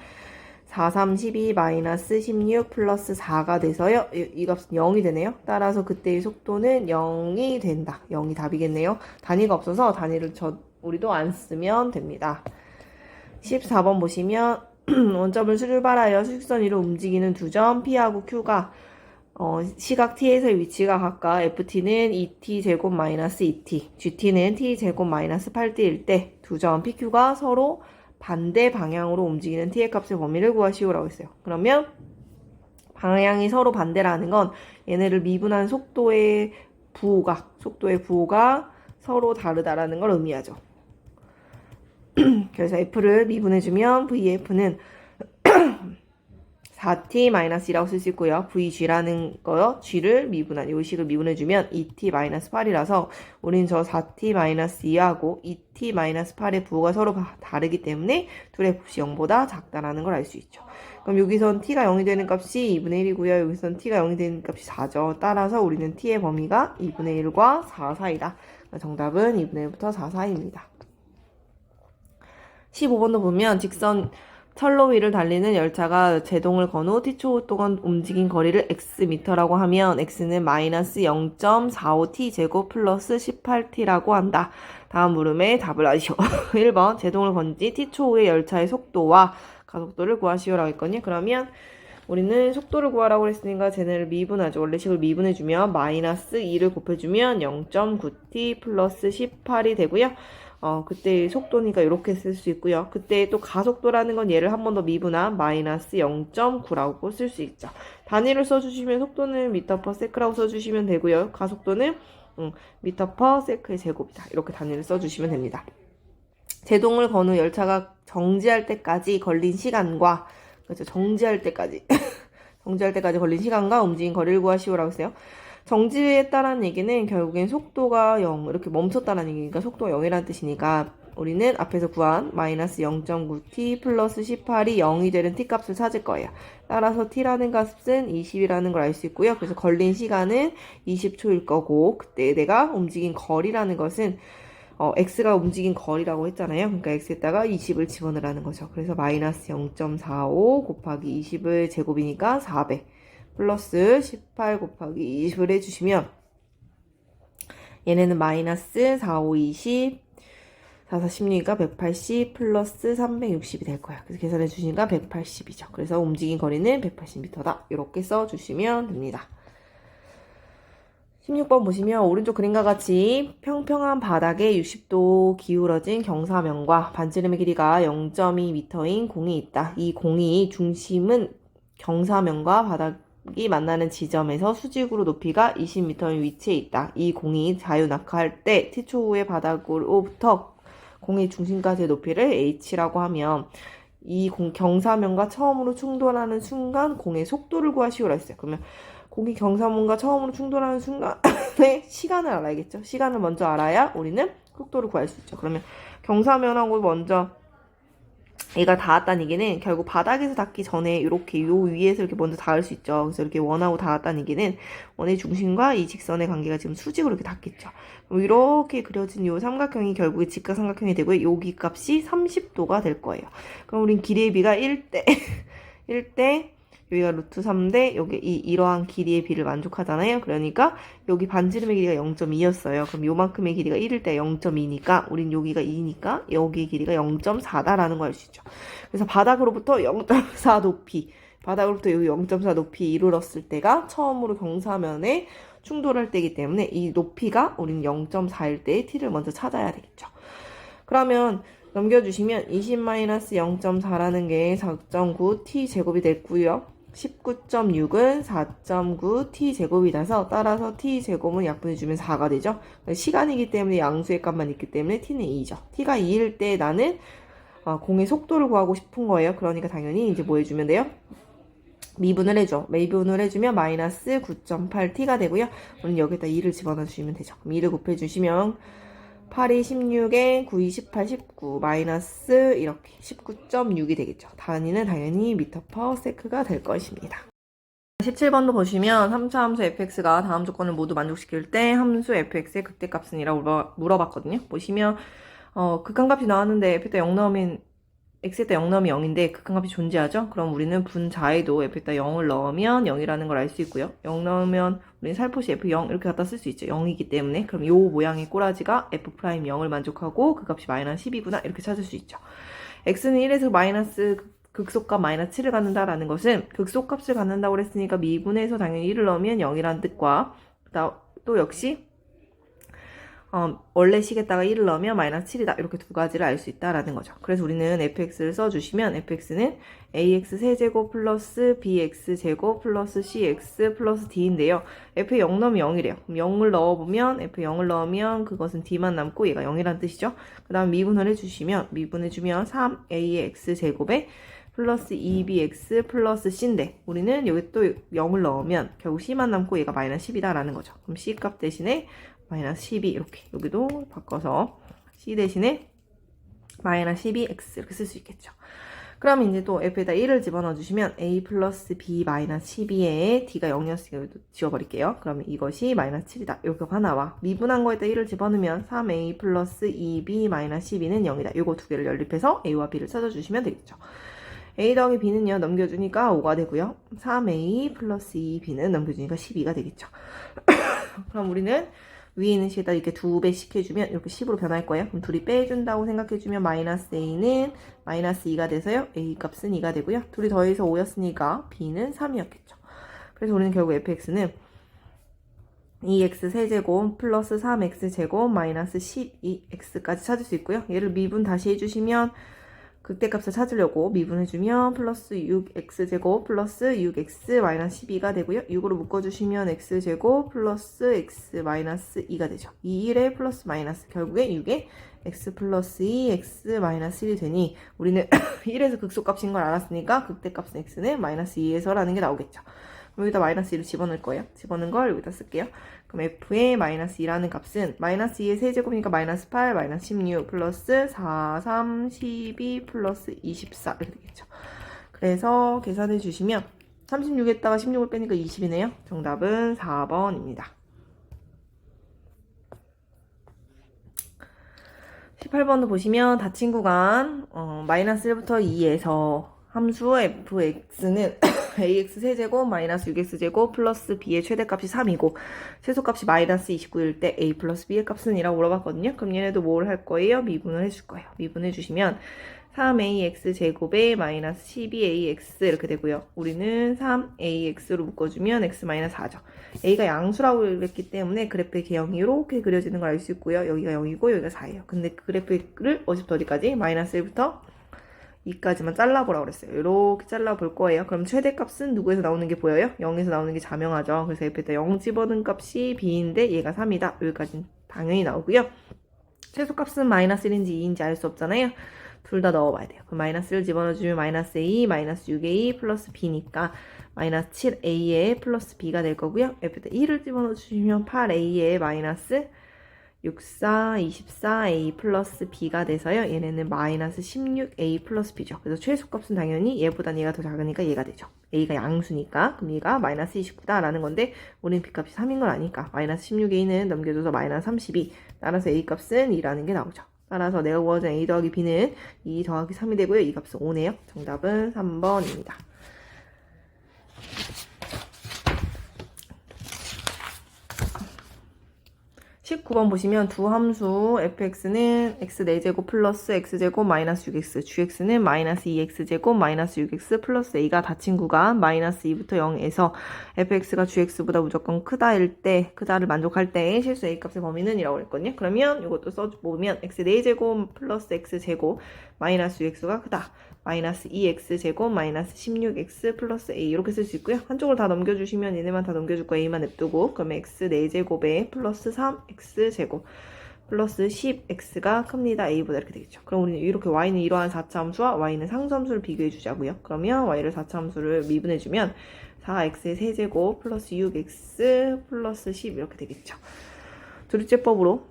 4, 3, 12 마이너스 16 플러스 4가 돼서요. 이 값은 0이 되네요. 따라서 그때의 속도는 0이 된다. 0이 답이겠네요. 단위가 없어서 단위를 우리도 안 쓰면 됩니다. 14번 보시면 원점을 출발하여 수직선 위로 움직이는 두 점 P하고 Q가 시각 T에서의 위치가 각각 FT는 2T 제곱 마이너스 2T, GT는 T 제곱 마이너스 8T일 때 두 점 PQ가 서로 반대 방향으로 움직이는 t의 값의 범위를 구하시오라고 했어요. 그러면 방향이 서로 반대라는 건 얘네를 미분한 속도의 부호가 서로 다르다라는 걸 의미하죠. 그래서 f를 미분해주면 vf는 4t-2라고 쓸 수 있고요. vg라는 거요. g를 미분한 이 식을 미분해주면 2t-8이라서 우린 저 4t-2하고 2t-8의 부호가 서로 다르기 때문에 둘의 값이 0보다 작다라는 걸 알 수 있죠. 그럼 여기선 t가 0이 되는 값이 2분의 1이고요. 여기선 t가 0이 되는 값이 4죠. 따라서 우리는 t의 범위가 2분의 1과 4 사이다. 정답은 2분의 1부터 4 사이입니다. 15번도 보면 직선 철로 위를 달리는 열차가 제동을 건 후 t초 동안 움직인 거리를 x미터라고 하면 x는 마이너스 0.45t 제곱 플러스 18t라고 한다. 다음 물음에 답을 하시오. 1번 제동을 건 지 t초 후의 열차의 속도와 가속도를 구하시오라고 했거든요. 그러면 우리는 속도를 구하라고 했으니까 쟤네를 미분하죠. 원래식을 미분해주면 마이너스 2를 곱해주면 0.9t 플러스 18이 되고요. 그때 속도니까 이렇게 쓸 수 있고요. 그때 또 가속도라는 건 얘를 한 번 더 미분한 마이너스 0.9라고 쓸 수 있죠. 단위를 써주시면 속도는 미터 퍼 세크라고 써주시면 되고요. 가속도는 미터 퍼 세크의 제곱이다. 이렇게 단위를 써주시면 됩니다. 제동을 건 후 열차가 정지할 때까지 걸린 시간과, 그렇죠, 정지할 때까지 정지할 때까지 걸린 시간과 움직인 거리를 구하시오라고 했어요. 정지했다라는 얘기는 결국엔 속도가 0, 이렇게 멈췄다라는 얘기니까 속도가 0이라는 뜻이니까 우리는 앞에서 구한 마이너스 0.9t 플러스 18이 0이 되는 t 값을 찾을 거예요. 따라서 t라는 값은 20이라는 걸 알 수 있고요. 그래서 걸린 시간은 20초일 거고, 그때 내가 움직인 거리라는 것은 x가 움직인 거리라고 했잖아요. 그러니까 x에다가 20을 집어넣으라는 거죠. 그래서 마이너스 0.45 곱하기 20을 제곱이니까 400 플러스 18 곱하기 20을 해주시면 얘네는 마이너스 4, 5, 20 4, 4, 16이니까 180 플러스 360이 될 거야. 그래서 계산해 주시니까 180이죠. 그래서 움직인 거리는 180m다. 이렇게 써주시면 됩니다. 16번 보시면 오른쪽 그림과 같이 평평한 바닥에 60도 기울어진 경사면과 반지름의 길이가 0.2m인 공이 있다. 이 공이 중심은 경사면과 바닥이 만나는 지점에서 수직으로 높이가 20m인 위치에 있다. 이 공이 자유낙하할 때 t초 후에 바닥으로부터 공의 중심까지의 높이를 h라고 하면 이 경사면과 처음으로 충돌하는 순간 공의 속도를 구하시오라 했어요. 그러면 공이 경사면과 처음으로 충돌하는 순간의 시간을 알아야겠죠. 시간을 먼저 알아야 우리는 속도를 구할 수 있죠. 그러면 경사면하고 먼저 얘가 닿았다는 얘기는 결국 바닥에서 닿기 전에 이렇게 요 위에서 이렇게 먼저 닿을 수 있죠. 그래서 이렇게 원하고 닿았다는 얘기는 원의 중심과 이 직선의 관계가 지금 수직으로 이렇게 닿겠죠. 그럼 이렇게 그려진 요 삼각형이 결국에 직각삼각형이 되고 여기 값이 30도가 될 거예요. 그럼 우린 길이의 비가 1대 1대 여기가 루트 3대 여기 이러한 길이의 비를 만족하잖아요. 그러니까 여기 반지름의 길이가 0.2였어요. 그럼 요만큼의 길이가 1일 때 0.2니까 우린 여기가 2니까 여기의 길이가 0.4다라는 걸 알 수 있죠. 그래서 바닥으로부터 0.4 높이 바닥으로부터 여기 0.4 높이 이르렀을 때가 처음으로 경사면에 충돌할 때이기 때문에 이 높이가 우린 0.4일 때의 t를 먼저 찾아야 되겠죠. 그러면 넘겨주시면 20-0.4라는 게 4.9t 제곱이 됐고요. 19.6은 4.9t 제곱이 나서 따라서 t 제곱은 약분해주면 4가 되죠. 시간이기 때문에 양수의 값만 있기 때문에 t는 2죠. t가 2일 때 나는 공의 속도를 구하고 싶은 거예요. 그러니까 당연히 이제 뭐 해주면 돼요? 미분을 해줘. 미분을 해주면 마이너스 9.8t가 되고요. 우리는 여기다 2를 집어넣어 주시면 되죠. 그럼 2를 곱해주시면 8이 16에 9이 18, 19 마이너스 이렇게 19.6이 되겠죠. 단위는 당연히 미터 퍼 세크가 될 것입니다. 17번도 보시면 3차 함수 fx가 다음 조건을 모두 만족시킬 때 함수 fx의 극대값은이라고 물어봤거든요. 보시면 극한값이 나왔는데 f에다 0 넣으면 x에다 0 넣으면 0인데 극한값이 존재하죠? 그럼 우리는 분자에도 f에다 0을 넣으면 0이라는 걸 알 수 있고요. 0 넣으면 우리는 살포시 f0 이렇게 갖다 쓸 수 있죠. 0이기 때문에. 그럼 요 모양의 꼬라지가 f'0을 만족하고 그 값이 마이너스 10이구나 이렇게 찾을 수 있죠. x는 1에서 마이너스 극소값 마이너스 7을 갖는다라는 것은 극소값을 갖는다고 그랬으니까 미분해서 당연히 1을 넣으면 0이라는 뜻과 또 역시 원래 식에다가 1을 넣으면 마이너스 7이다. 이렇게 두 가지를 알 수 있다라는 거죠. 그래서 우리는 fx를 써주시면 fx는 ax 세제곱 플러스 bx 제곱 플러스 cx 플러스 d인데요. f에 0 넣으면 0이래요. 그럼 0을 넣어보면 f에 0을 넣으면 그것은 d만 남고 얘가 0이라는 뜻이죠. 그 다음 미분을 해주시면 미분해주면 3ax 제곱에 플러스 2bx 플러스 c인데 우리는 여기 또 0을 넣으면 결국 c만 남고 얘가 마이너스 10이다 라는 거죠. 그럼 c 값 대신에 마이너스 12 이렇게 여기도 바꿔서 c 대신에 마이너스 12x 이렇게 쓸 수 있겠죠. 그럼 이제 또 f에다 1을 집어넣어 주시면 a 플러스 b 마이너스 12에 d가 0이었으니까 여기도 지워버릴게요. 그러면 이것이 마이너스 7이다. 이렇게 하나와 미분한 거에다 1을 집어넣으면 3a 플러스 2b 마이너스 12는 0이다. 요거 두 개를 연립해서 a와 b를 찾아주시면 되겠죠. a 더하기 b는요 넘겨주니까 5가 되고요. 3a 플러스 2b는 넘겨주니까 12가 되겠죠. 그럼 우리는 위에 있는 식에다 이렇게 2배씩 해주면 이렇게 10으로 변할 거예요. 그럼 둘이 빼준다고 생각해주면 마이너스 a는 마이너스 2가 돼서요. a 값은 2가 되고요. 둘이 더해서 5였으니까 b는 3이었겠죠. 그래서 우리는 결국 fx는 2x 세제곱 플러스 3x 제곱 마이너스 12x까지 찾을 수 있고요. 얘를 미분 다시 해주시면 극대값을 찾으려고 미분해주면 플러스 6x제곱 플러스 6x 마이너스 12가 되고요. 6으로 묶어주시면 x제곱 플러스 x 마이너스 2가 되죠. 2, 1에 플러스 마이너스 결국에 6에 x 플러스 2 x 마이너스 1이 되니 우리는 1에서 극소값인 걸 알았으니까 극대값은 x는 마이너스 2에서라는 게 나오겠죠. 그럼 여기다 마이너스 2를 집어넣을 거예요. 집어넣은 걸 여기다 쓸게요. 그럼 f의 마이너스 2라는 값은 마이너스 2의 세제곱이니까 마이너스 8, 마이너스 16, 플러스 4, 3, 12, 플러스 24 이렇게 되겠죠. 그래서 계산해 주시면 36에다가 16을 빼니까 20이네요. 정답은 4번입니다. 18번도 보시면 닫힌 구간 마이너스 1부터 2에서 함수 fx는 ax 세제곱 마이너스 6x제곱 플러스 b의 최대값이 3이고 최소값이 마이너스 29일 때 a 플러스 b의 값은 이라고 물어봤거든요. 그럼 얘네도 뭘 할 거예요? 미분을 해줄 거예요. 미분해 주시면 3ax제곱에 마이너스 12ax 이렇게 되고요. 우리는 3ax로 묶어주면 x 마이너스 4죠. a가 양수라고 그랬기 때문에 그래프의 개형이 이렇게 그려지는 걸 알 수 있고요. 여기가 0이고 여기가 4예요. 근데 그 그래프를 어디부터 어디까지? 마이너스 1부터 2까지만 잘라보라고 그랬어요. 이렇게 잘라볼 거예요. 그럼 최대값은 누구에서 나오는 게 보여요? 0에서 나오는 게 자명하죠. 그래서 옆에다 0 집어넣은 값이 b인데 얘가 3이다. 여기까지는 당연히 나오고요. 최소값은 마이너스 1인지 2인지 알 수 없잖아요. 둘 다 넣어봐야 돼요. 그럼 마이너스 1 집어넣어주면 마이너스 a, 마이너스 6a 플러스 b니까 마이너스 7a에 플러스 b가 될 거고요. 옆에다 1을 집어넣어주시면 8a에 마이너스 64, 24a 플러스 b가 돼서요. 얘네는 마이너스 16a 플러스 b죠. 그래서 최소값은 당연히 얘보다 얘가 더 작으니까 얘가 되죠. a가 양수니까 그럼 얘가 마이너스 29다 라는 건데 우린 b값이 3인 걸 아니까 마이너스 16a는 넘겨줘서 마이너스 32 따라서 a값은 2라는 게 나오죠. 따라서 내가 구하던 a 더하기 b는 2 더하기 3이 되고요. 이 값은 5네요. 정답은 3번입니다. 19번 보시면 두 함수 fx는 x 4제곱 플러스 x제곱 마이너스 6x gx는 마이너스 2x제곱 마이너스 6x 플러스 a가 닫힌 구간 마이너스 2부터 0에서 fx가 gx보다 무조건 크다일 때 크다를 만족할 때 실수 a값의 범위는 이라고 그랬거든요. 그러면 이것도 써보면 x 4제곱 플러스 x제곱 마이너스 6x가 크다. 마이너스 2x제곱 마이너스 16x 플러스 a 이렇게 쓸 수 있고요. 한쪽을 다 넘겨주시면 얘네만 다 넘겨줄 거 a만 냅두고 그러면 x 4제곱에 플러스 3x제곱 플러스 10x가 큽니다. a보다 이렇게 되겠죠. 그럼 우리는 이렇게 y는 이러한 4차 함수와 y는 상수 함수를 비교해 주자고요. 그러면 y를 4차 함수를 미분해주면 4x의 세제곱 플러스 6x 플러스 10 이렇게 되겠죠. 둘째법으로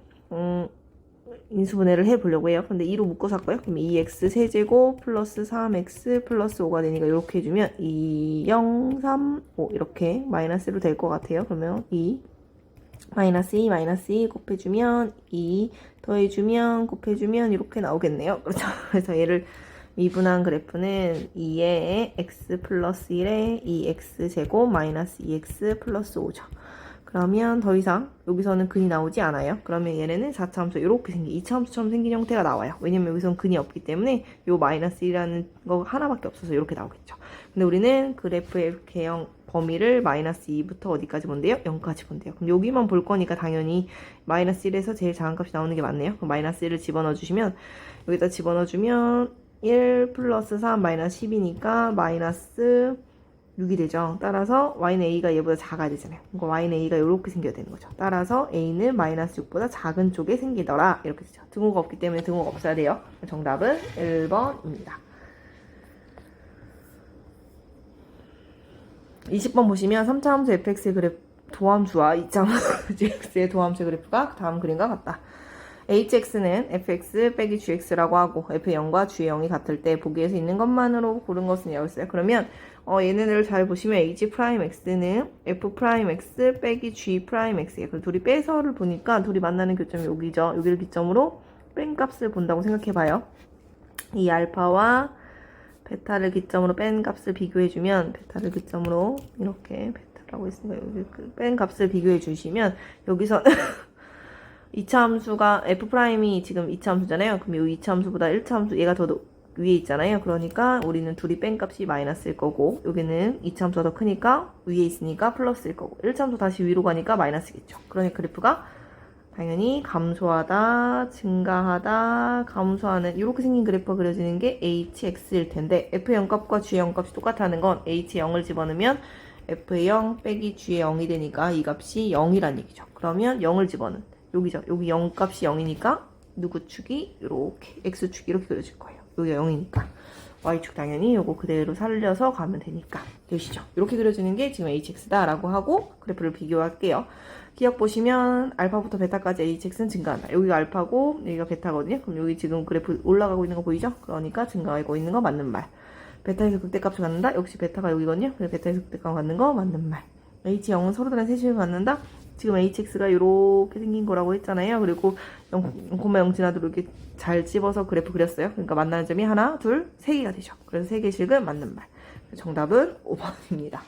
인수분해를 해보려고 해요. 근데 2로 묶어서 할 거예요. 그럼 2x 세제곱 플러스 3x 플러스 5가 되니까 이렇게 해주면 2, 0, 3, 5 이렇게 마이너스로 될 것 같아요. 그러면 2, 마이너스 2, 마이너스 2 곱해주면 2, 더해주면 곱해주면 이렇게 나오겠네요. 그렇죠. 그래서 얘를 미분한 그래프는 2에 x 플러스 1에 2x 제곱 마이너스 2x 플러스 5죠. 그러면 더 이상 여기서는 근이 나오지 않아요. 그러면 얘네는 4차 함수 이렇게 생긴 2차 함수처럼 생긴 형태가 나와요. 왜냐면 여기서는 근이 없기 때문에 요 마이너스 1이라는 거 하나밖에 없어서 이렇게 나오겠죠. 근데 우리는 그래프의 개형 범위를 마이너스 2부터 어디까지 본대요? 0까지 본대요. 그럼 여기만 볼 거니까 당연히 마이너스 1에서 제일 작은 값이 나오는 게 맞네요. 그럼 마이너스 1을 집어넣어 주시면 여기다 집어넣어 주면 1 플러스 3 마이너스 10이니까 마이너스 6이 되죠. 따라서 y는 a가 얘보다 작아야 되잖아요. 그러니까 y는 a가 이렇게 생겨야 되는 거죠. 따라서 a는 마이너스 6보다 작은 쪽에 생기더라. 이렇게 되죠. 등호가 없기 때문에 등호가 없어야 돼요. 정답은 1번입니다. 20번 보시면 3차 함수 fx의 그래프 도함수와 2차 함수 gx의 도함수의 그래프가 다음 그림과 같다. hx는 fx 빼기 gx라고 하고 f0과 g0이 같을 때 보기에서 있는 것만으로 고른 것은 이라고 했어요. 그러면 얘네들을 잘 보시면 h'x는 f'x 빼기 g'x예요. 그래서 둘이 빼서를 보니까 둘이 만나는 교점이 여기죠. 여기를 기점으로 뺀 값을 본다고 생각해봐요. 이 알파와 베타를 기점으로 뺀 값을 비교해주면 베타를 기점으로 이렇게 베타라고 했으니까 여기 뺀 값을 비교해 주시면 여기서 2차 함수가 f'이 지금 2차 함수잖아요. 그럼 이 2차 함수보다 1차 함수 얘가 더 위에 있잖아요. 그러니까 우리는 둘이 뺀 값이 마이너스일 거고 여기는 2참수가 더 크니까 위에 있으니까 플러스일 거고 1참수 다시 위로 가니까 마이너스겠죠. 그러니까 그래프가 당연히 감소하다, 증가하다, 감소하는 이렇게 생긴 그래프가 그려지는 게 hx일 텐데 f의 0값과 g의 0값이 똑같다는 건 h의 0을 집어넣으면 f의 0 빼기 g의 0이 되니까 이 값이 0이란 얘기죠. 그러면 0을 집어넣는 여기죠. 여기 0값이 0이니까 누구 축이 이렇게 x축이 이렇게 그려질 거예요. 여기가 0이니까 y축 당연히 요거 그대로 살려서 가면 되니까 되시죠. 이렇게 그려지는 게 지금 hx다 라고 하고 그래프를 비교할게요. 기억 보시면 알파부터 베타까지 hx는 증가한다. 여기가 알파고 여기가 베타거든요. 그럼 여기 지금 그래프 올라가고 있는 거 보이죠? 그러니까 증가하고 있는 거 맞는 말. 베타에서 극대값을 갖는다. 역시 베타가 여기거든요. 그래서 베타에서 극대값을 갖는 거 맞는 말. h0은 서로 다른 세심을 갖는다. 지금 hx가 이렇게 생긴 거라고 했잖아요. 그리고 0,0 지나도록 이렇게 잘 집어서 그래프 그렸어요. 그러니까 만나는 점이 하나, 둘, 세 개가 되죠. 그래서 세 개씩은 맞는 말. 정답은 5번입니다.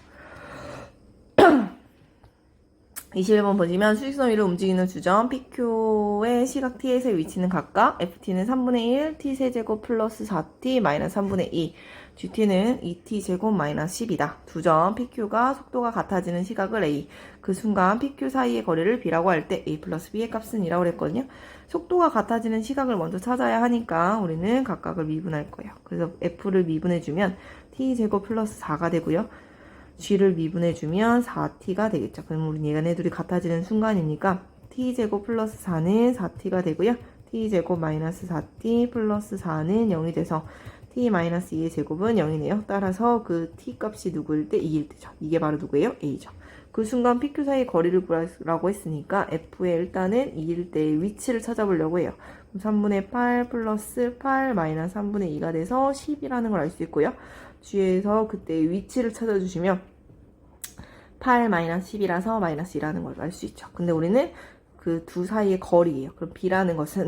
21번 보시면 수직선 위로 움직이는 주점 PQ의 시각 T에서의 위치는 각각 FT는 3분의 1, T세제곱 플러스 4T 마이너스 3분의 2, GT는 2T제곱 마이너스 10이다. 두 점 PQ가 속도가 같아지는 시각을 A, 그 순간 PQ 사이의 거리를 B라고 할 때 A 플러스 B의 값은 2라고 그랬거든요. 속도가 같아지는 시각을 먼저 찾아야 하니까 우리는 각각을 미분할 거예요. 그래서 F를 미분해주면 T제곱 플러스 4가 되고요. g를 미분해주면 4t가 되겠죠. 그럼 우리 얘네 둘이 같아지는 순간이니까 t제곱 플러스 4는 4t가 되고요. t제곱 마이너스 4t 플러스 4는 0이 돼서 t 마이너스 2의 제곱은 0이네요. 따라서 그 t 값이 누구일 때 2일 때죠. 이게 바로 누구예요? a죠. 그 순간 PQ 사이 거리를 구하라고 했으니까 F의 일단은 2일 때의 위치를 찾아보려고 해요. 그럼 3분의 8 플러스 8 마이너스 3분의 2가 돼서 10이라는 걸 알 수 있고요. G에서 그때의 위치를 찾아주시면 8 마이너스 10이라서 마이너스 2라는 걸 알 수 있죠. 근데 우리는 그 두 사이의 거리예요. 그럼 B라는 것은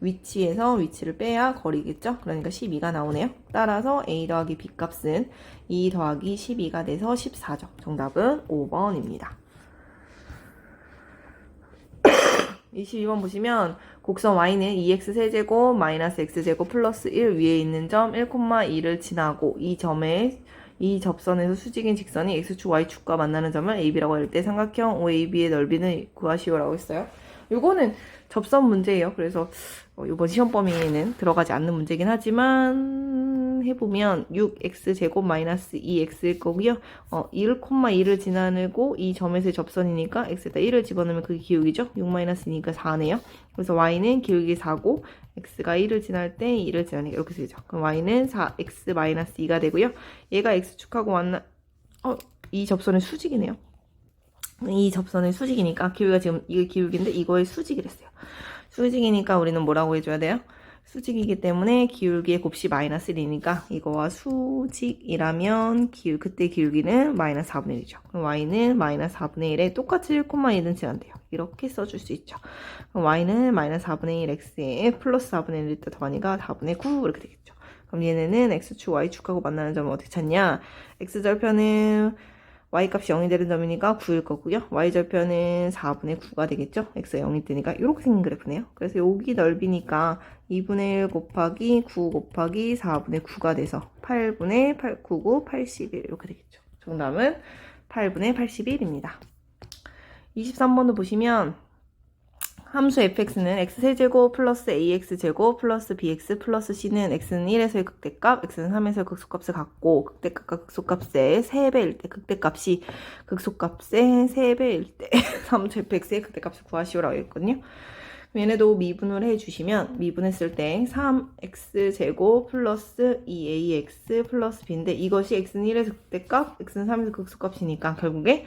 위치에서 위치를 빼야 거리겠죠. 그러니까 12가 나오네요. 따라서 A 더하기 B 값은 2 더하기 12가 돼서 14죠. 정답은 5번입니다. 22번 보시면 곡선 y는 2x 세제곱 마이너스 x제곱 플러스 1 위에 있는 점 1,2를 지나고 이 접선에서 수직인 직선이 x축 y축과 만나는 점을 ab라고 할 때 삼각형 OAB의 넓이는 구하시오라고 했어요. 요거는 접선 문제예요. 그래서 이번 시험 범위에는 들어가지 않는 문제긴 하지만 해보면 6x제곱 마이너스 2x일 거고요. 1,2를 지나고 이 점에서의 접선이니까 x에다 1을 집어넣으면 그게 기울기죠. 6 마이너스니까 4네요. 그래서 y는 기울기 4고 x가 1을 지날 때 2를 지나니까 이렇게 쓰죠. 그럼 y는 4x 마이너스 2가 되고요. 얘가 x축하고 이 접선의 수직이네요. 이 접선의 수직이니까 기울기가 지금 이게 기울기인데 이거의 수직이랬어요. 수직이니까 우리는 뭐라고 해줘야 돼요? 수직이기 때문에 기울기의 곱씨 마이너스 1이니까 이거와 수직이라면 그때 기울기는 마이너스 4분의 1이죠. 그럼 y는 마이너스 4분의 1에 똑같이 1,2는 지난대요. 이렇게 써줄 수 있죠. 그럼 y는 마이너스 4분의 1 x에 플러스 4분의 1일 때 더하니까 4분의 9 이렇게 되겠죠. 그럼 얘네는 x축 y축하고 만나는 점은 어떻게 찾냐? x절편은 y값이 0이 되는 점이니까 9일 거고요. y절편은 4분의 9가 되겠죠. x가 0이 되니까 이렇게 생긴 그래프네요. 그래서 여기 넓이니까 2분의 1 곱하기 9 곱하기 4분의 9가 돼서 8분의 8, 9, 9, 81 이렇게 되겠죠. 정답은 8분의 81입니다. 23번도 보시면 함수 fx는 x세제곱 플러스 ax제곱 플러스 bx 플러스 c는 x는 1에서의 극대값, x는 3에서의 극소값을 갖고 극대값과 극소값의 3배일 때 극대값이 극소값의 3배일 때 함수 fx의 극대값을 구하시오라고 했거든요. 얘네도 미분을 해주시면 미분했을 때 3x제곱 플러스 2ax 플러스 b인데 이것이 x는 1에서 극대값, x는 3에서 극소값이니까 결국에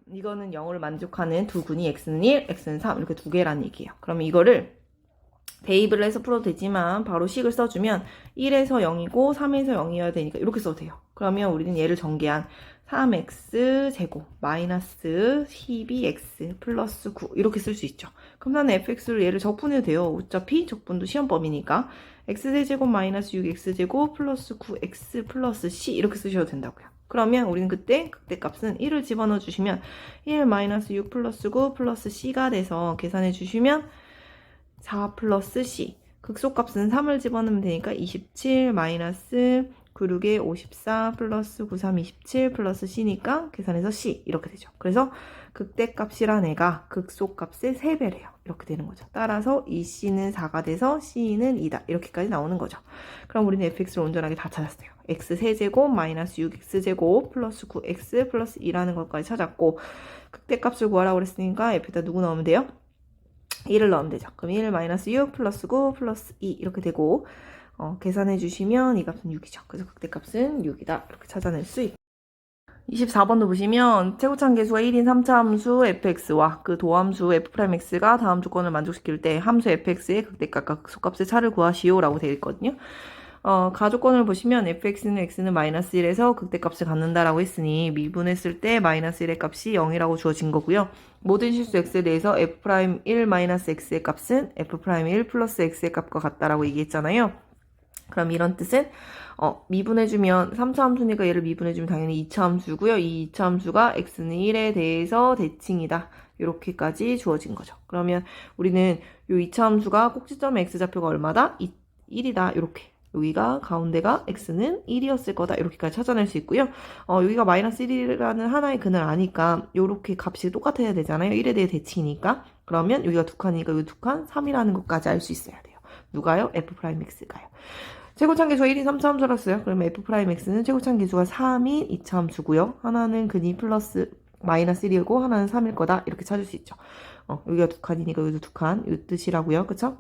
이거는 0을 만족하는 두 군이 x는 1, x는 3 이렇게 두 개라는 얘기예요. 그러면 이거를 대입을 해서 풀어도 되지만 바로 식을 써주면 1에서 0이고 3에서 0이어야 되니까 이렇게 써도 돼요. 그러면 우리는 얘를 전개한 3x제곱 마이너스 12x 플러스 9 이렇게 쓸 수 있죠. 그럼 나는 fx를 얘를 적분해도 돼요. 어차피 적분도 시험 범위니까 x세제곱 마이너스 6x제곱 플러스 9x 플러스 c 이렇게 쓰셔도 된다고요. 그러면 우리는 그때 극대값은 1을 집어넣어 주시면 1 마이너스 6 플러스 9 플러스 c가 돼서 계산해 주시면 4 플러스 c 극소값은 3을 집어넣으면 되니까 27 마이너스 96에 54 플러스 93 27 플러스 c니까 계산해서 c 이렇게 되죠. 그래서 극대값이란 애가 극소값의 3배래요. 이렇게 되는 거죠. 따라서 이 c는 4가 돼서 c는 2다. 이렇게까지 나오는 거죠. 그럼 우리는 fx를 온전하게 다 찾았어요. x 세제곱 마이너스 6x제곱 플러스 9x 플러스 2라는 것까지 찾았고 극대값을 구하라고 그랬으니까 f에다 누구 넣으면 돼요? 1을 넣으면 되죠. 그럼 1 마이너스 6 플러스 9 플러스 2 이렇게 되고 계산해 주시면 이 값은 6이죠. 그래서 극대값은 6이다. 이렇게 찾아낼 수 있고 24번도 보시면 최고참 계수가 1인 3차 함수 fx와 그 도함수 f'x가 다음 조건을 만족시킬 때 함수 fx의 극대값과 극소값의 차를 구하시오 라고 되어 있거든요. 가조건을 보시면 fx는 x는 마이너스 1에서 극대값을 갖는다라고 했으니 미분했을 때 마이너스 1의 값이 0이라고 주어진 거고요. 모든 실수 x에 대해서 f'1 마이너스 x의 값은 f'1 플러스 x의 값과 같다라고 얘기했잖아요. 그럼 이런 뜻은 미분해주면 3차 함수니까 얘를 미분해주면 당연히 2차 함수고요. 이 2차 함수가 x는 1에 대해서 대칭이다. 이렇게까지 주어진 거죠. 그러면 우리는 이 2차 함수가 꼭지점의 x좌표가 얼마다? 1이다. 이렇게. 여기가 가운데가 x는 1이었을 거다. 이렇게까지 찾아낼 수 있고요. 여기가 마이너스 1이라는 하나의 근을 아니까 이렇게 값이 똑같아야 되잖아요. 1에 대해 대칭이니까. 그러면 여기가 두 칸이니까 여기 두 칸, 3이라는 것까지 알 수 있어야 돼요. 누가요? f'x가요. 최고참 계수가 1인 3차 함수였어요. 그러면 f'x는 최고참 계수가 3인 2차 함수고요. 하나는 근이 플러스 마이너스 1이고 하나는 3일 거다. 이렇게 찾을 수 있죠. 여기가 두 칸이니까 여기도 두 칸. 이 뜻이라고요. 그쵸?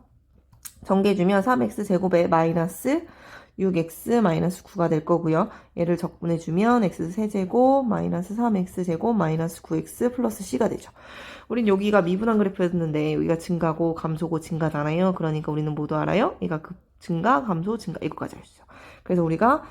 전개해주면 3x 제곱에 마이너스 6x 마이너스 9가 될 거고요. 얘를 적분해주면 x 세제곱 마이너스 3x 제곱 마이너스 9x 플러스 c가 되죠. 우린 여기가 미분한 그래프였는데 여기가 증가고 감소고 증가잖아요. 그러니까 우리는 모두 알아요? 얘가 증가, 감소, 증가 이거까지 알 수 있어요. 그래서 우리가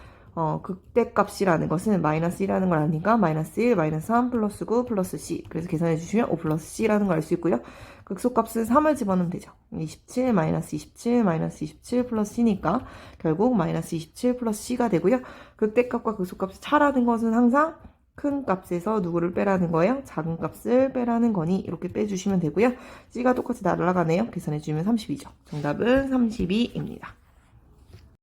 극대값이라는 것은 마이너스 1이라는 걸 아니까 마이너스 1, 마이너스 3, 플러스 9, 플러스 c. 그래서 계산해 주시면 5 플러스 c라는 걸 알 수 있고요. 극소값은 3을 집어넣으면 되죠. 27, 마이너스 27, 마이너스 27 플러스 c니까 결국 마이너스 27 플러스 c가 되고요. 극대값과 극소값의 차라는 것은 항상 큰 값에서 누구를 빼라는 거예요? 작은 값을 빼라는 거니 이렇게 빼주시면 되고요. c가 똑같이 날아가네요. 계산해 주면 32죠. 정답은 32입니다.